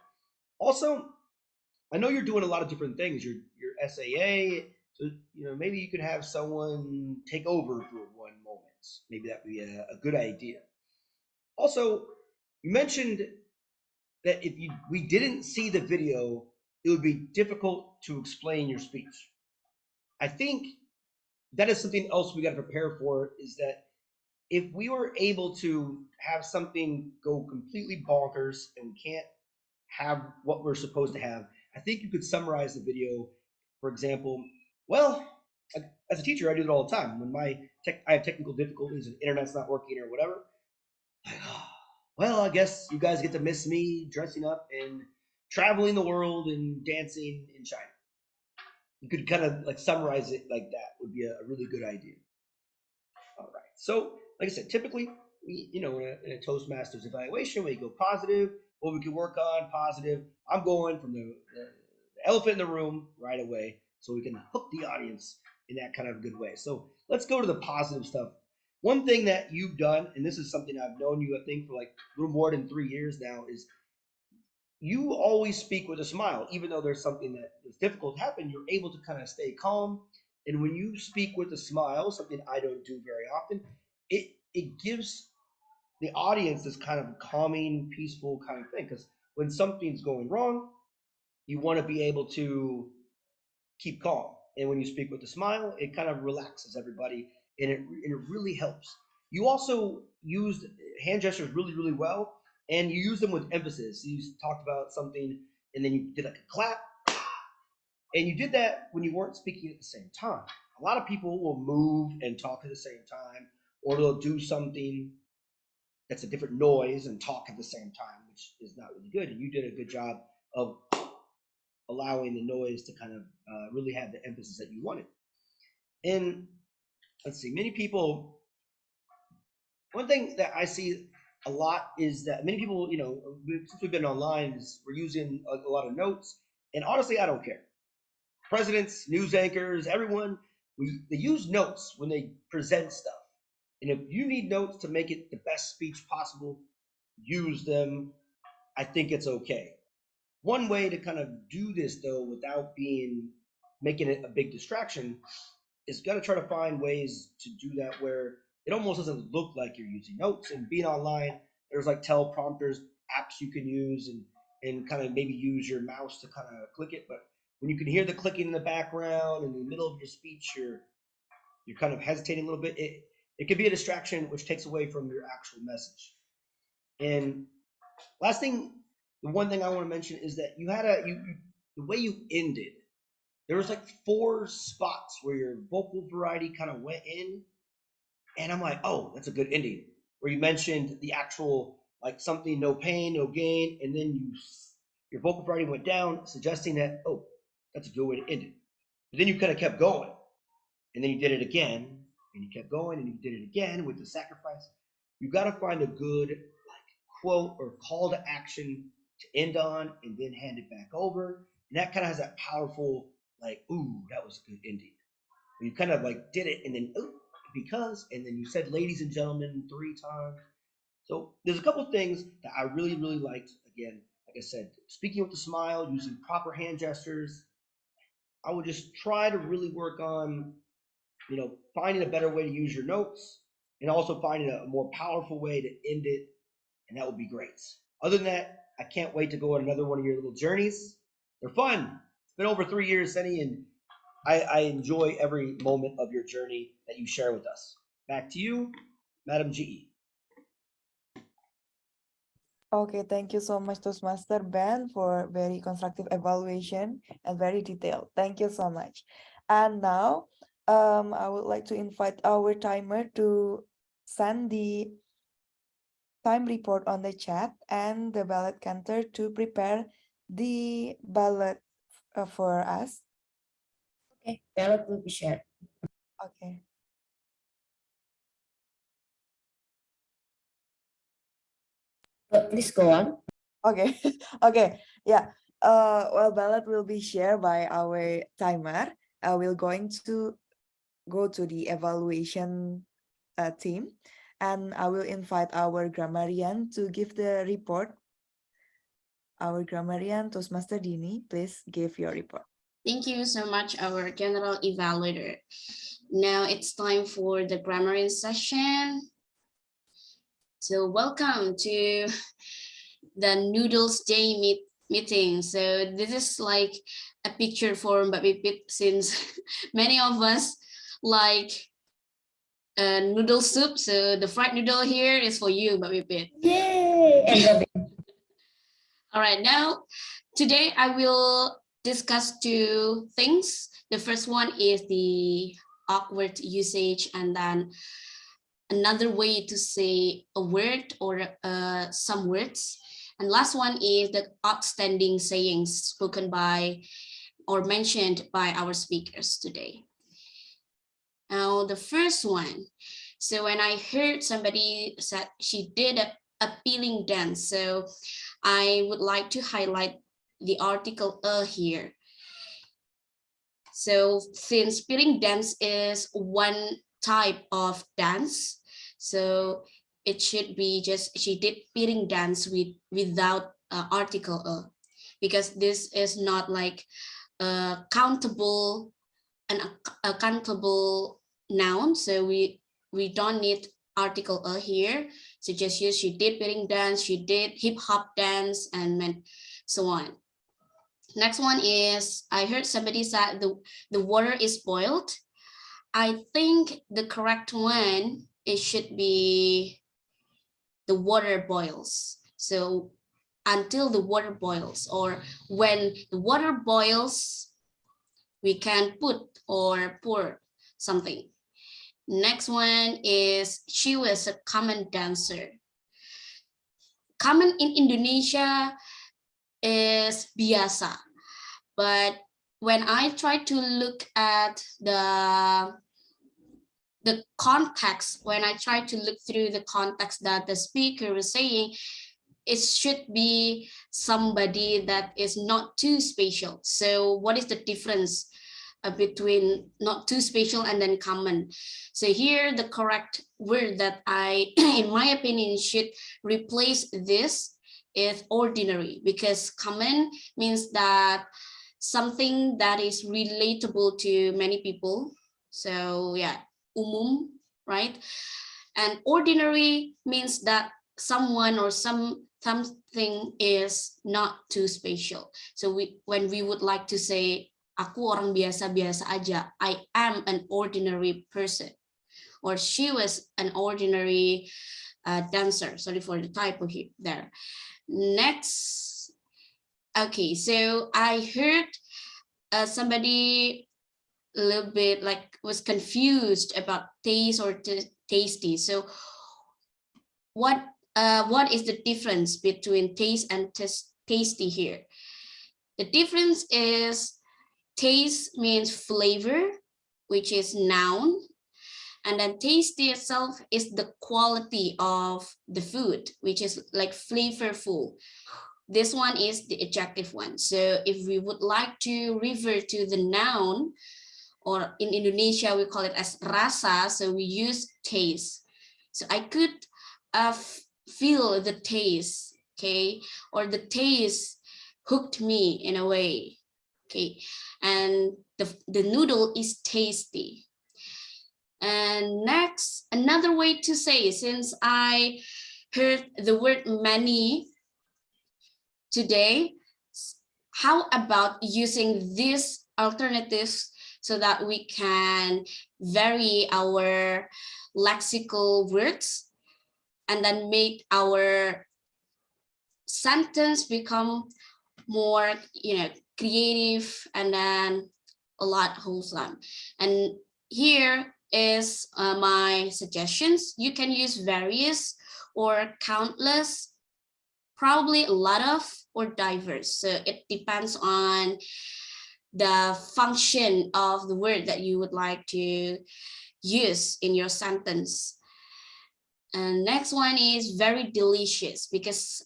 Also, I know you're doing a lot of different things. Your SAA, so maybe you could have someone take over for one moment. Maybe that would be a good idea. Also, you mentioned that if we didn't see the video, it would be difficult to explain your speech. I think that is something else we got to prepare for, is that if we were able to have something go completely bonkers and we can't have what we're supposed to have, I think you could summarize the video. For example, well, as a teacher, I do it all the time. When I have technical difficulties and internet's not working or whatever, well, I guess you guys get to miss me dressing up and traveling the world and dancing in China. You could kind of like summarize it like that. Would be a really good idea. All right. So, like I said, typically, in a Toastmasters evaluation, we go positive, what we can work on, positive. I'm going from the elephant in the room right away, so we can hook the audience in that kind of good way. So let's go to the positive stuff. One thing that you've done, and this is something I've known you, I think, for like a little more than 3 years now, is you always speak with a smile. Even though there's something that is difficult to happen, you're able to kind of stay calm. And when you speak with a smile, something I don't do very often, it gives the audience this kind of calming, peaceful kind of thing. Because when something's going wrong, you want to be able to keep calm. And when you speak with a smile, it kind of relaxes everybody, and it really helps. You also used hand gestures really, really well, and you use them with emphasis. You talked about something, and then you did like a clap, and you did that when you weren't speaking at the same time. A lot of people will move and talk at the same time, or they'll do something that's a different noise and talk at the same time, which is not really good. And you did a good job of allowing the noise to kind of really have the emphasis that you wanted. And let's see, many people, one thing that I see a lot is that many people, since we've been online, we're using a lot of notes. And honestly, I don't care. Presidents, news anchors, everyone, they use notes when they present stuff. And if you need notes to make it the best speech possible, use them. I think it's okay. One way to kind of do this, though, without making it a big distraction, is got to try to find ways to do that where it almost doesn't look like you're using notes. And being online, there's like teleprompters, apps you can use, and kind of maybe use your mouse to kind of click it. But when you can hear the clicking in the background in the middle of your speech, you're kind of hesitating a little bit. It can be a distraction, which takes away from your actual message. And last thing, the one thing I want to mention is that you had the way you ended. There was like 4 spots where your vocal variety kind of went in, and I'm like, oh, that's a good ending. Where you mentioned the actual like something, no pain, no gain, and then your vocal variety went down, suggesting that, oh, that's a good way to end it. But then you kind of kept going, and then you did it again, and you kept going, and you did it again with the sacrifice. You got to find a good quote or call to action to end on, and then hand it back over. And that kind of has that powerful, like, ooh, that was a good ending. You kind of like did it, and then, ooh, because, and then you said ladies and gentlemen 3 times. So there's a couple things that I really, really liked. Again, like I said, speaking with a smile, using proper hand gestures. I would just try to really work on, finding a better way to use your notes and also finding a more powerful way to end it. And that would be great. Other than that, I can't wait to go on another one of your little journeys. They're fun. It's been over 3 years, Senny, and I enjoy every moment of your journey that you share with us. Back to you, Madam GE. Okay, thank you so much, Toastmaster Ben, for very constructive evaluation and very detailed. Thank you so much. And now, I would like to invite our timer to send the time report on the chat and the ballot counter to prepare the ballot for us. Okay, ballot will be shared. Okay. Please go on. Okay. Okay. Yeah. Well, ballot will be shared by our timer. We're going to go to the evaluation team, and I will invite our grammarian to give the report. Our grammarian, Toastmaster Dini, please give your report. Thank you so much, our general evaluator. Now it's time for the grammarian session. So welcome to the Noodles Day meeting. So this is like a picture for Mbak Pipit, since many of us like noodle soup. So the fried noodle here is for you, Mbak Pipit. Yay! All right, now today I will discuss 2 things. The first one is the awkward usage, and then another way to say a word or some words. And last one is the outstanding sayings spoken by or mentioned by our speakers today. Now, the first one. So when I heard somebody said she did a peeling dance, so I would like to highlight the article here. So since peeling dance is one type of dance, so it should be just she did peeling dance without article because this is not like an accountable noun, so we don't need article here. So just use she did peeling dance, she did hip hop dance, and so on. Next one is I heard somebody said the water is boiled. I think the correct one, it should be the water boils. So until the water boils, or when the water boils, we can put or pour something. Next one is she was a common dancer. Common in Indonesia is biasa, but when I try to look at the context, when I try to look through the context that the speaker was saying, it should be somebody that is not too special. So what is the difference between not too special and then common? So here the correct word that I, in my opinion, should replace this is ordinary, because common means that something that is relatable to many people. So yeah, umum, right? And ordinary means that someone or something is not too special. So when we would like to say aku orang biasa-biasa aja, I am an ordinary person, or she was an ordinary dancer. Sorry for the typo here there. Next, okay, so I heard somebody a little bit like was confused about taste or tasty. So what is the difference between taste and tasty here? The difference is taste means flavor, which is noun, and then tasty itself is the quality of the food, which is like flavorful. This one is the adjective one. So if we would like to refer to the noun or in Indonesia, we call it as rasa. So we use taste. So I could feel the taste, okay? Or the taste hooked me in a way, okay? And the noodle is tasty. And next, another way to say, since I heard the word many today, how about using these alternatives so that we can vary our lexical words and then make our sentence become more, creative and then a lot wholesome. And here is my suggestions. You can use various or countless, probably a lot of, or diverse. So it depends on the function of the word that you would like to use in your sentence. And next one is very delicious, because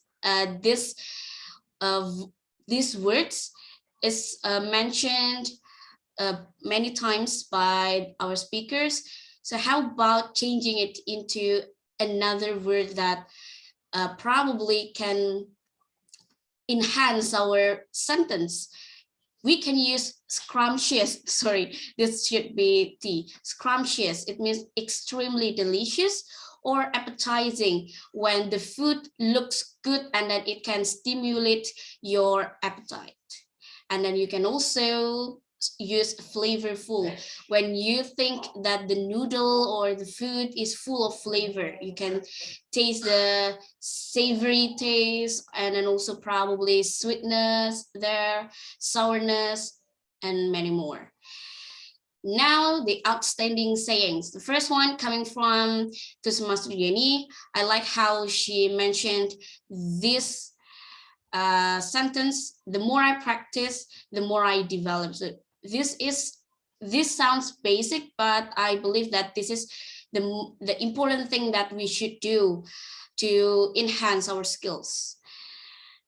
these words is mentioned many times by our speakers. So how about changing it into another word that probably can enhance our sentence? We can use scrumptious. Sorry, this should be T. Scrumptious. It means extremely delicious or appetizing, when the food looks good and then it can stimulate your appetite. And then you can also use flavorful. When you think that the noodle or the food is full of flavor, you can taste the savory taste, and then also probably sweetness there, sourness, and many more. Now the outstanding sayings. The first one coming from Toastmaster Jenny. I like how she mentioned this sentence: the more I practice, the more I develop. So this sounds basic, but I believe that this is the important thing that we should do to enhance our skills.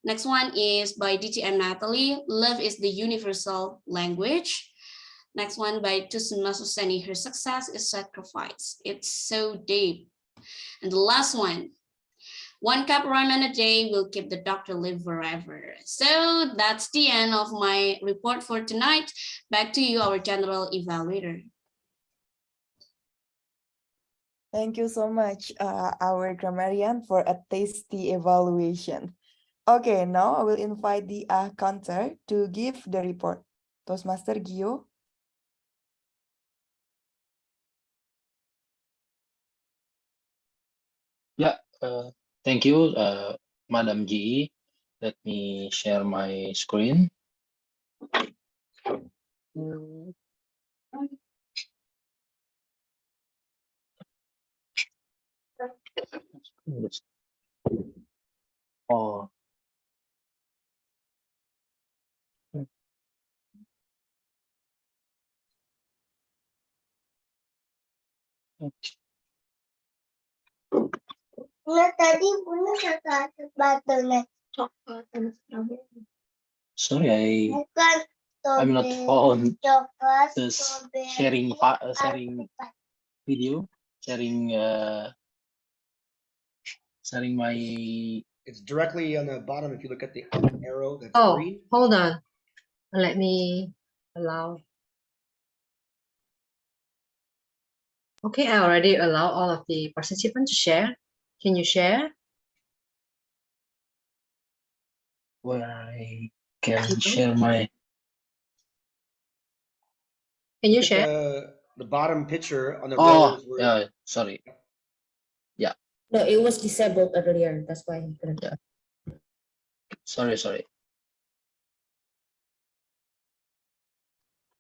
Next one is by DT and Natalie. Love is the universal language. Next one by Tusun Masuseni. Her success is sacrifice. It's so deep. And the last one cup ramen a day will keep the doctor live forever. So that's the end of my report for tonight. Back to you, our general evaluator. Thank you so much, our grammarian, for a tasty evaluation. Okay, now I will invite the counter to give the report. Toastmaster Gio. Yeah, thank you, Madam G. Let me share my screen. Oh. Tadi punya satu botolnya coklat dan strawberry. Sorry, Bukan I'm not on coklat, this strawberry, sharing video, sharing my. It's directly on the bottom. If you look at the up arrow, that's Oh, green. hold on. Let me allow. Okay, I already allow all of the participants to share. Can you share? Where I can share my. Can you Look at share? the bottom picture on the Oh, rows. Where yeah, sorry. Yeah. No, it was disabled earlier. That's why he couldn't. Yeah. Sorry.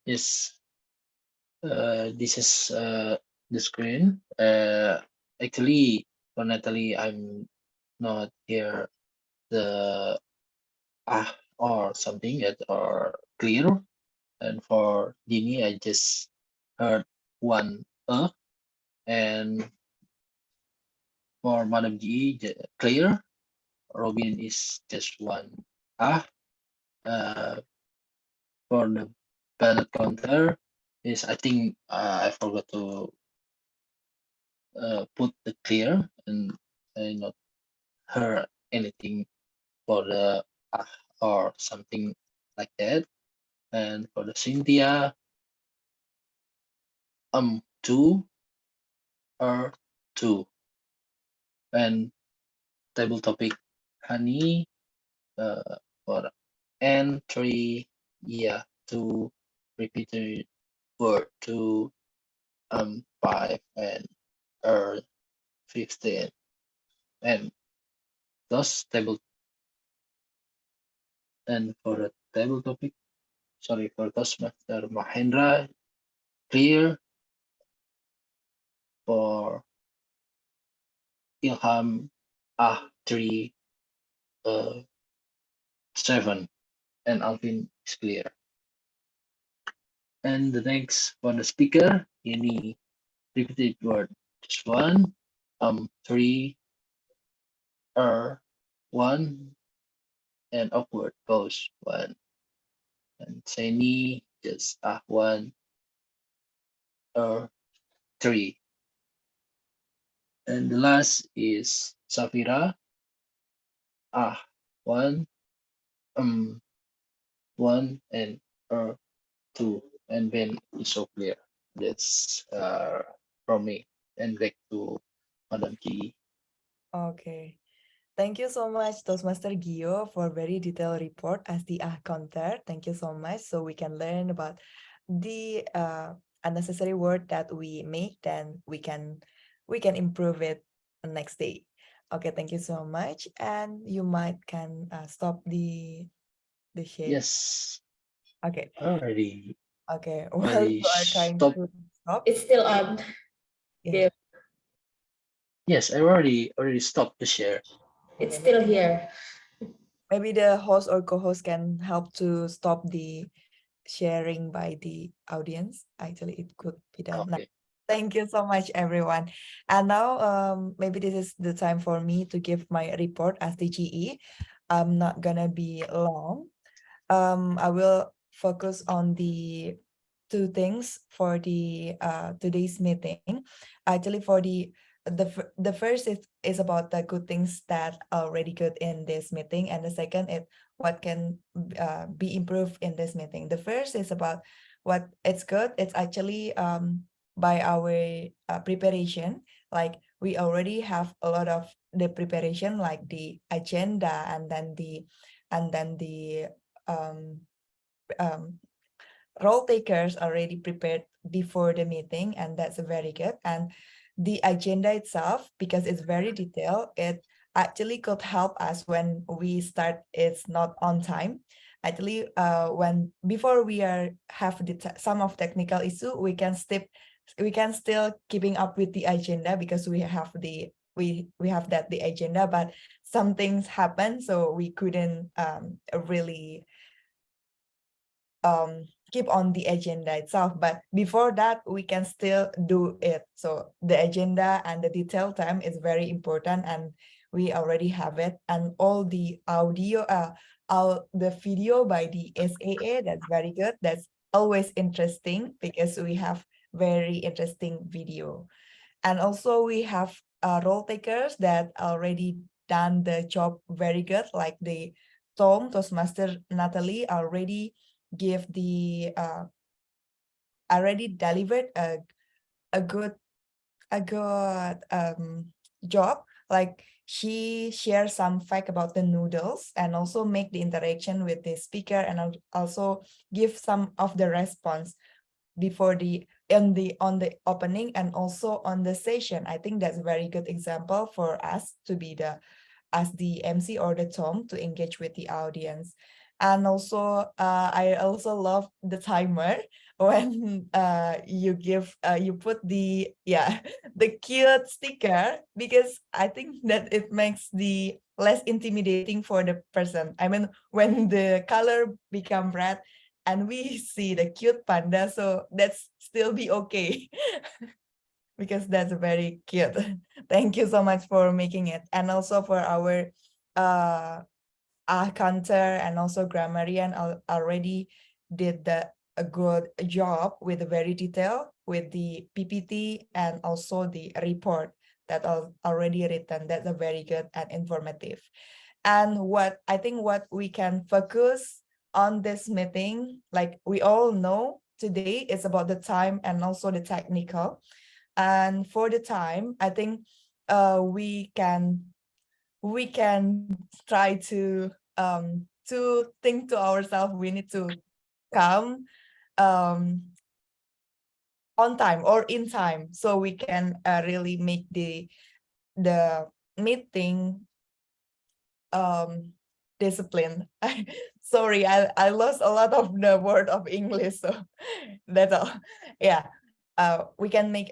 Yes. This is the screen. Actually, for Natalie, I'm not here the or something that are clear, and for Dini, I just heard one and for Madam G, clear. Robin is just one for the ballot counter, Yes, I think I forgot to put the clear, and I not heard anything for the or something like that. And for the Cynthia, two or two. And table topic honey for and three, yeah, two repeated word two, 5 and 15. And those table, and for the table topic, sorry, for Toastmaster Mahendra, clear. For Ilham, 3, 7, and Alvin is clear. And the next for the speaker, any repeated word, just one, 3, 1, and awkward pause 1. And Seni, just 1, 3. And the last is Safira, 1, 1, and 2. And then it's so clear. That's from me. And back to Madam G. Okay. Thank you so much, Toastmaster Gio, for very detailed report as the counter. Thank you so much. So we can learn about the unnecessary word that we make, then we can improve it the next day. Okay, thank you so much. And you might can stop the share. Yes. Okay. Already. Okay. While you are trying Stop. to stop. It's still on. Yeah. Yes, I already stopped the share. It's still here. Maybe the host or co-host can help to stop the sharing by the audience. Actually, it could be done. Okay. Thank you so much, everyone. And now, maybe this is the time for me to give my report as the GE. I'm not gonna be long. I will focus on the two things for the today's meeting. Actually, for the first is about the good things that are already good in this meeting, and the second is what can be improved in this meeting. The first is about what it's good. It's actually by our preparation. Like we already have a lot of the preparation, like the agenda, and then the um, role takers already prepared before the meeting, and that's very good. And the agenda itself, because it's very detailed, it actually could help us when we start it's not on time. Actually, when before we have some of technical issue, we can still keeping up with the agenda because we have the agenda, but some things happen, so we couldn't really keep on the agenda itself. But before that, we can still do it. So the agenda and the detail time is very important, and we already have it. And all the audio, all the video by the SAA, that's very good. That's always interesting because we have very interesting video. And also we have role takers that already done the job very good, like the Toastmaster Natalie already give the already delivered a good job. Like she shares some fact about the noodles and also make the interaction with the speaker, and also give some of the response before on the opening and also on the session. I think that's a very good example for us to be as the MC or the Tom to engage with the audience. And also, I also love the timer when you put the the cute sticker, because I think that it makes the less intimidating for the person. I mean, when the color become red and we see the cute panda, so that's still be okay. Because that's very cute. Thank you so much for making it. And also for our counter and also grammarian already did a good job with the very detail with the PPT and also the report that are already written. That's a very good and informative. And what I think what we can focus on this meeting, like we all know today, is about the time and also the technical. And for the time, I think we can try to think to ourselves. We need to come on time or in time, so we can really make the meeting discipline. Sorry, I lost a lot of the word of English, so that's all. Yeah, we can make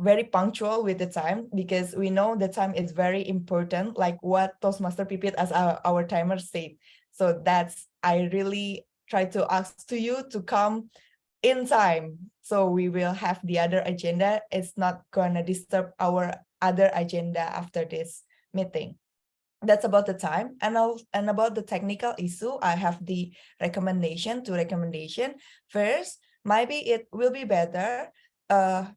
very punctual with the time, because we know the time is very important, like what Toastmaster Pipit as our timer said. So that's, I really try to ask to you to come in time, so we will have the other agenda. It's not gonna disturb our other agenda after this meeting. That's about the time. And about the technical issue, I have the recommendation. First, maybe it will be better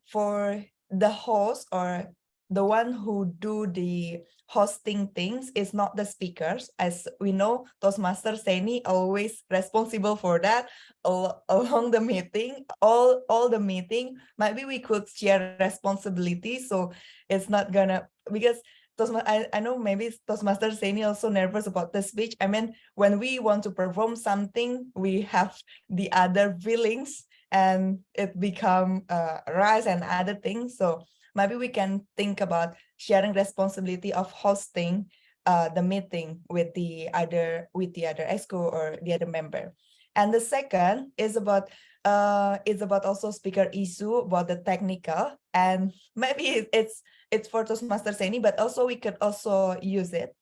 for the host, or the one who do the hosting things, is not the speakers. As we know, Toastmaster Seni always responsible for that along the meeting, all the meeting. Maybe we could share responsibility, so it's not gonna, because I know maybe Toastmaster Seni also nervous about the speech. I mean, when we want to perform something, we have the other feelings, and it become rise and other things. So maybe we can think about sharing responsibility of hosting the meeting with the other EXCO or the other member. And the second is about also speaker issue about the technical, and maybe it's for Toastmaster Seni, but also we could also use it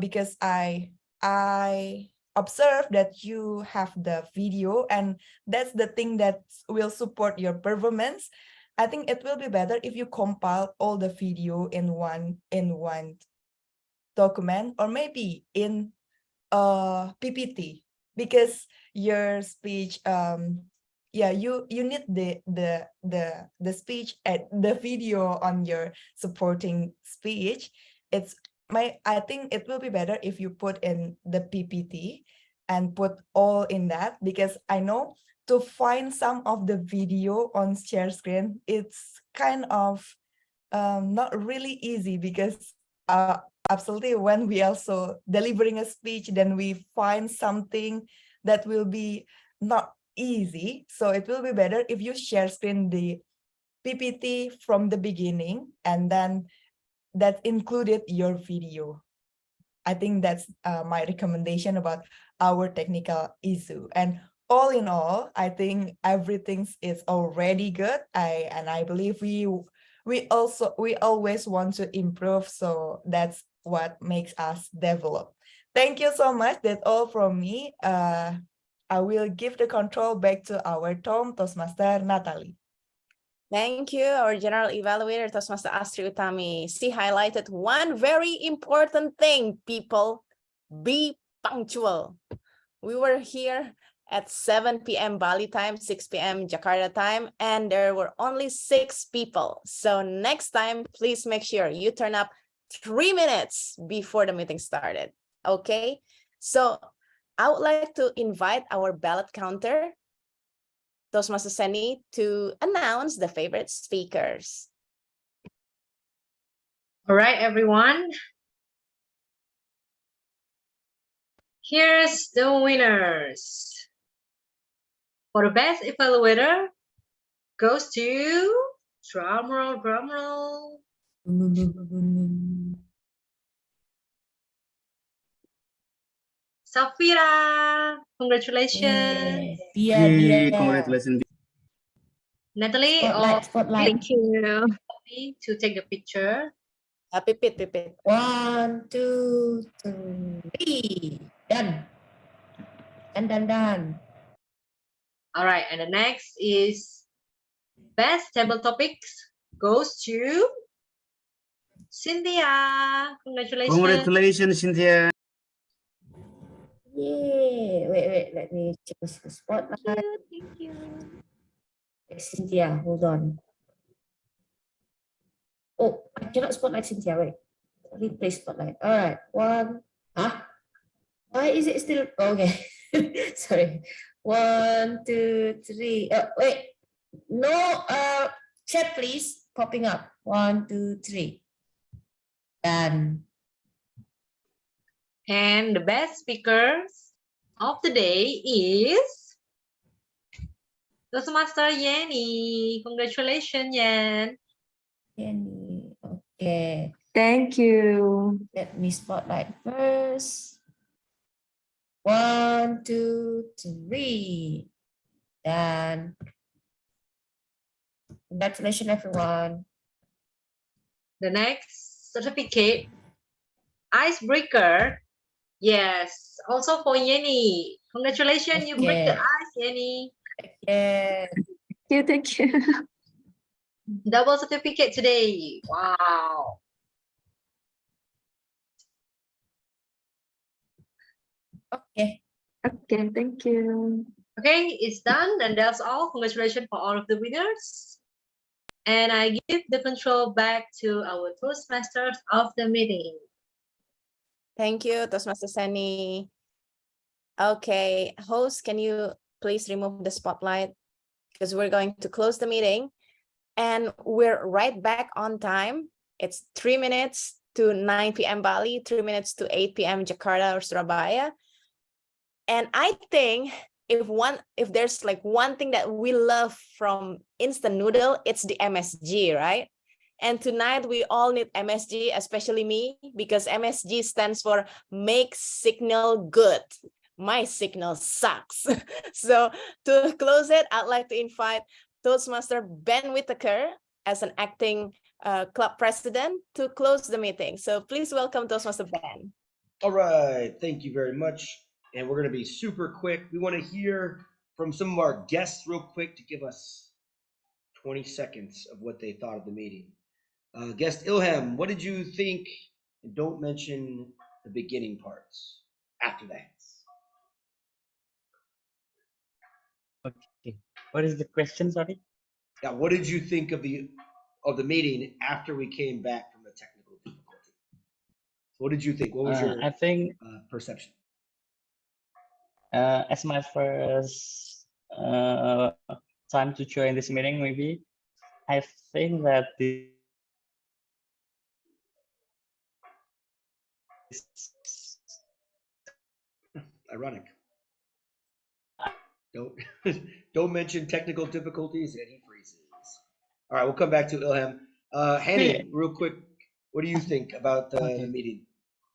because I observe that you have the video, and that's the thing that will support your performance. I think it will be better if you compile all the video in one document, or maybe in PPT, because your speech you need the speech at the video on your supporting speech. I think it will be better if you put in the PPT and put all in that, because I know to find some of the video on share screen, it's kind of not really easy, because absolutely, when we also delivering a speech, then we find something that will be not easy. So it will be better if you share screen the PPT from the beginning, and then that included your video. I think that's my recommendation about our technical issue. And all in all, I think everything is already good. I believe we always want to improve, so that's what makes us develop. Thank you so much. That's all from me. I will give the control back to our Toastmaster Natalie. Thank you, our General Evaluator, Toastmaster Astri Utami. She highlighted one very important thing, people. Be punctual. We were here at 7 p.m. Bali time, 6 p.m. Jakarta time, and there were only 6 people. So next time, please make sure you turn up 3 minutes before the meeting started, okay? So I would like to invite our ballot counter, Toastmaster Seni, to announce the favorite speakers. All right, everyone. Here's the winners. For the best evaluator goes to, drum roll. Safira, congratulations. Yay, congratulations. Natalie, Spotlight. Thank you. to take the picture. Pipit. 1, 2, 3. Done. Done. All right, and the next is best table topics goes to Cynthia. Congratulations. Congratulations, Cynthia. Yay. Wait. Let me choose the spotlight. Thank you. Cynthia, hold on. Oh, I cannot spotlight Cynthia. Wait. Replay spotlight. All right. One. Huh? Why is it still okay? Sorry. 1, 2, 3. Wait. No. Chat, please. Popping up. 1, 2, 3. Done. And the best speakers of the day is Toastmaster Yanni. Congratulations, Yan. Jenny. Okay. Thank you. Let me spotlight first. 1, 2, 3. Done. Congratulations, everyone. The next certificate, icebreaker. Yes, also for Yanni. Congratulations, you break the Okay. ice, Yanni. Yeah. Thank you. Double certificate today. Wow. Okay. Okay, thank you. Okay, it's done, and that's all. Congratulations for all of the winners. And I give the control back to our Toastmasters of the meeting. Thank you, Toastmaster Sunny. Okay, host, can you please remove the spotlight? Because we're going to close the meeting and we're right back on time. It's 3 minutes to 9 p.m. Bali, 3 minutes to 8 p.m. Jakarta or Surabaya. And I think if there's like one thing that we love from instant noodle, it's the MSG, right? And tonight we all need MSG, especially me, because MSG stands for make signal good. My signal sucks. So to close it, I'd like to invite Toastmaster Ben Whitaker as an acting club president to close the meeting. So please welcome Toastmaster Ben. All right, thank you very much. And we're going to be super quick. We want to hear from some of our guests real quick to give us 20 seconds of what they thought of the meeting. Guest Ilham, what did you think? And don't mention the beginning parts after that. Okay. What is the question? Sorry. Yeah, what did you think of the meeting after we came back from the technical difficulty? What did you think? What was your I think perception? as my first time to join this meeting, maybe I think that this Ironic. Don't don't mention technical difficulties and he freezes. All right, we'll come back to Ilham. Hani, real quick, what do you think about the meeting?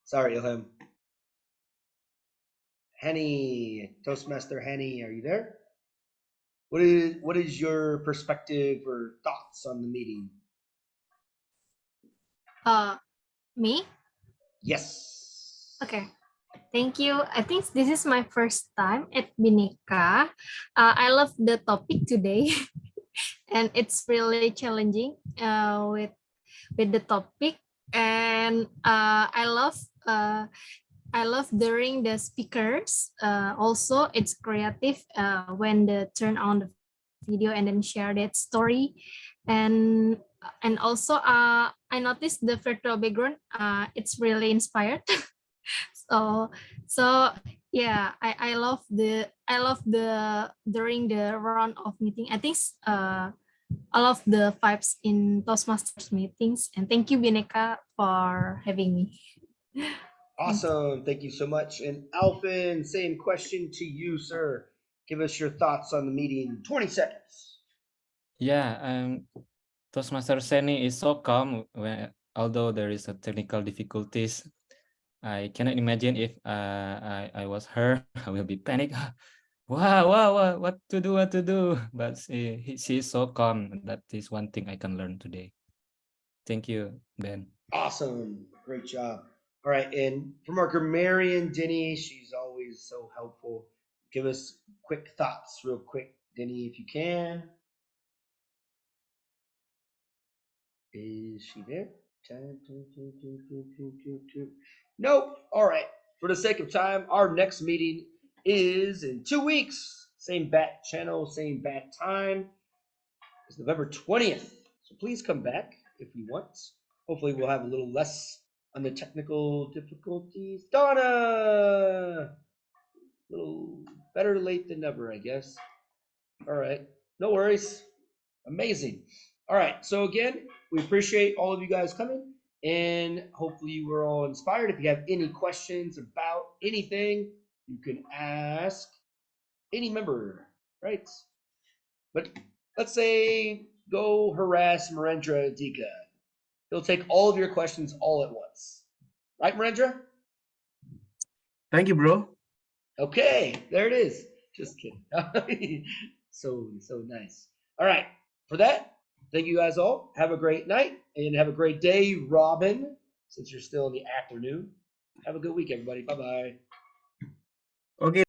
Sorry, Ilham. Hani, Toastmaster Hani, are you there? What is your perspective or thoughts on the meeting? Me? Yes. Okay. Thank you. I think this is my first time at Bhinneka. I love the topic today, and it's really challenging with the topic. And I love during the speakers. Also, it's creative when they turn on the video and then share that story, and also I noticed the virtual background. It's really inspired. So yeah, I love the during the round of meeting. I think I love the vibes in Toastmasters meetings, and thank you Bhinneka for having me. Awesome. Thank you so much. And Alvin, same question to you, sir. Give us your thoughts on the meeting. 20 seconds. Yeah, Toastmaster Seni is so calm although there is a technical difficulties. I cannot imagine if I was her. I will be panic. Wow, what to do? But she is so calm. That is one thing I can learn today. Thank you, Ben. Awesome. Great job. All right. And from our grammarian, Denny, she's always so helpful. Give us quick thoughts, real quick, Denny, if you can. Is she there? Nope. All right. for the sake of time, our next meeting is in 2 weeks. Same bat channel, same bat time. It's November 20th. So please come back if you want. Hopefully we'll have a little less on the technical difficulties. Donna! A little better late than never, I guess. All right. No worries. Amazing. All right. So again, we appreciate all of you guys coming, and hopefully you were all inspired. If you have any questions about anything, you can ask any member, right? But let's say go harass Marendra Dika. He'll take all of your questions all at once. Right, Marendra? Thank you, bro. Okay, there it is. Just kidding. So nice. All right. For that, thank you guys all. Have a great night and have a great day, Robin, since you're still in the afternoon. Have a good week, everybody. Bye-bye. Okay.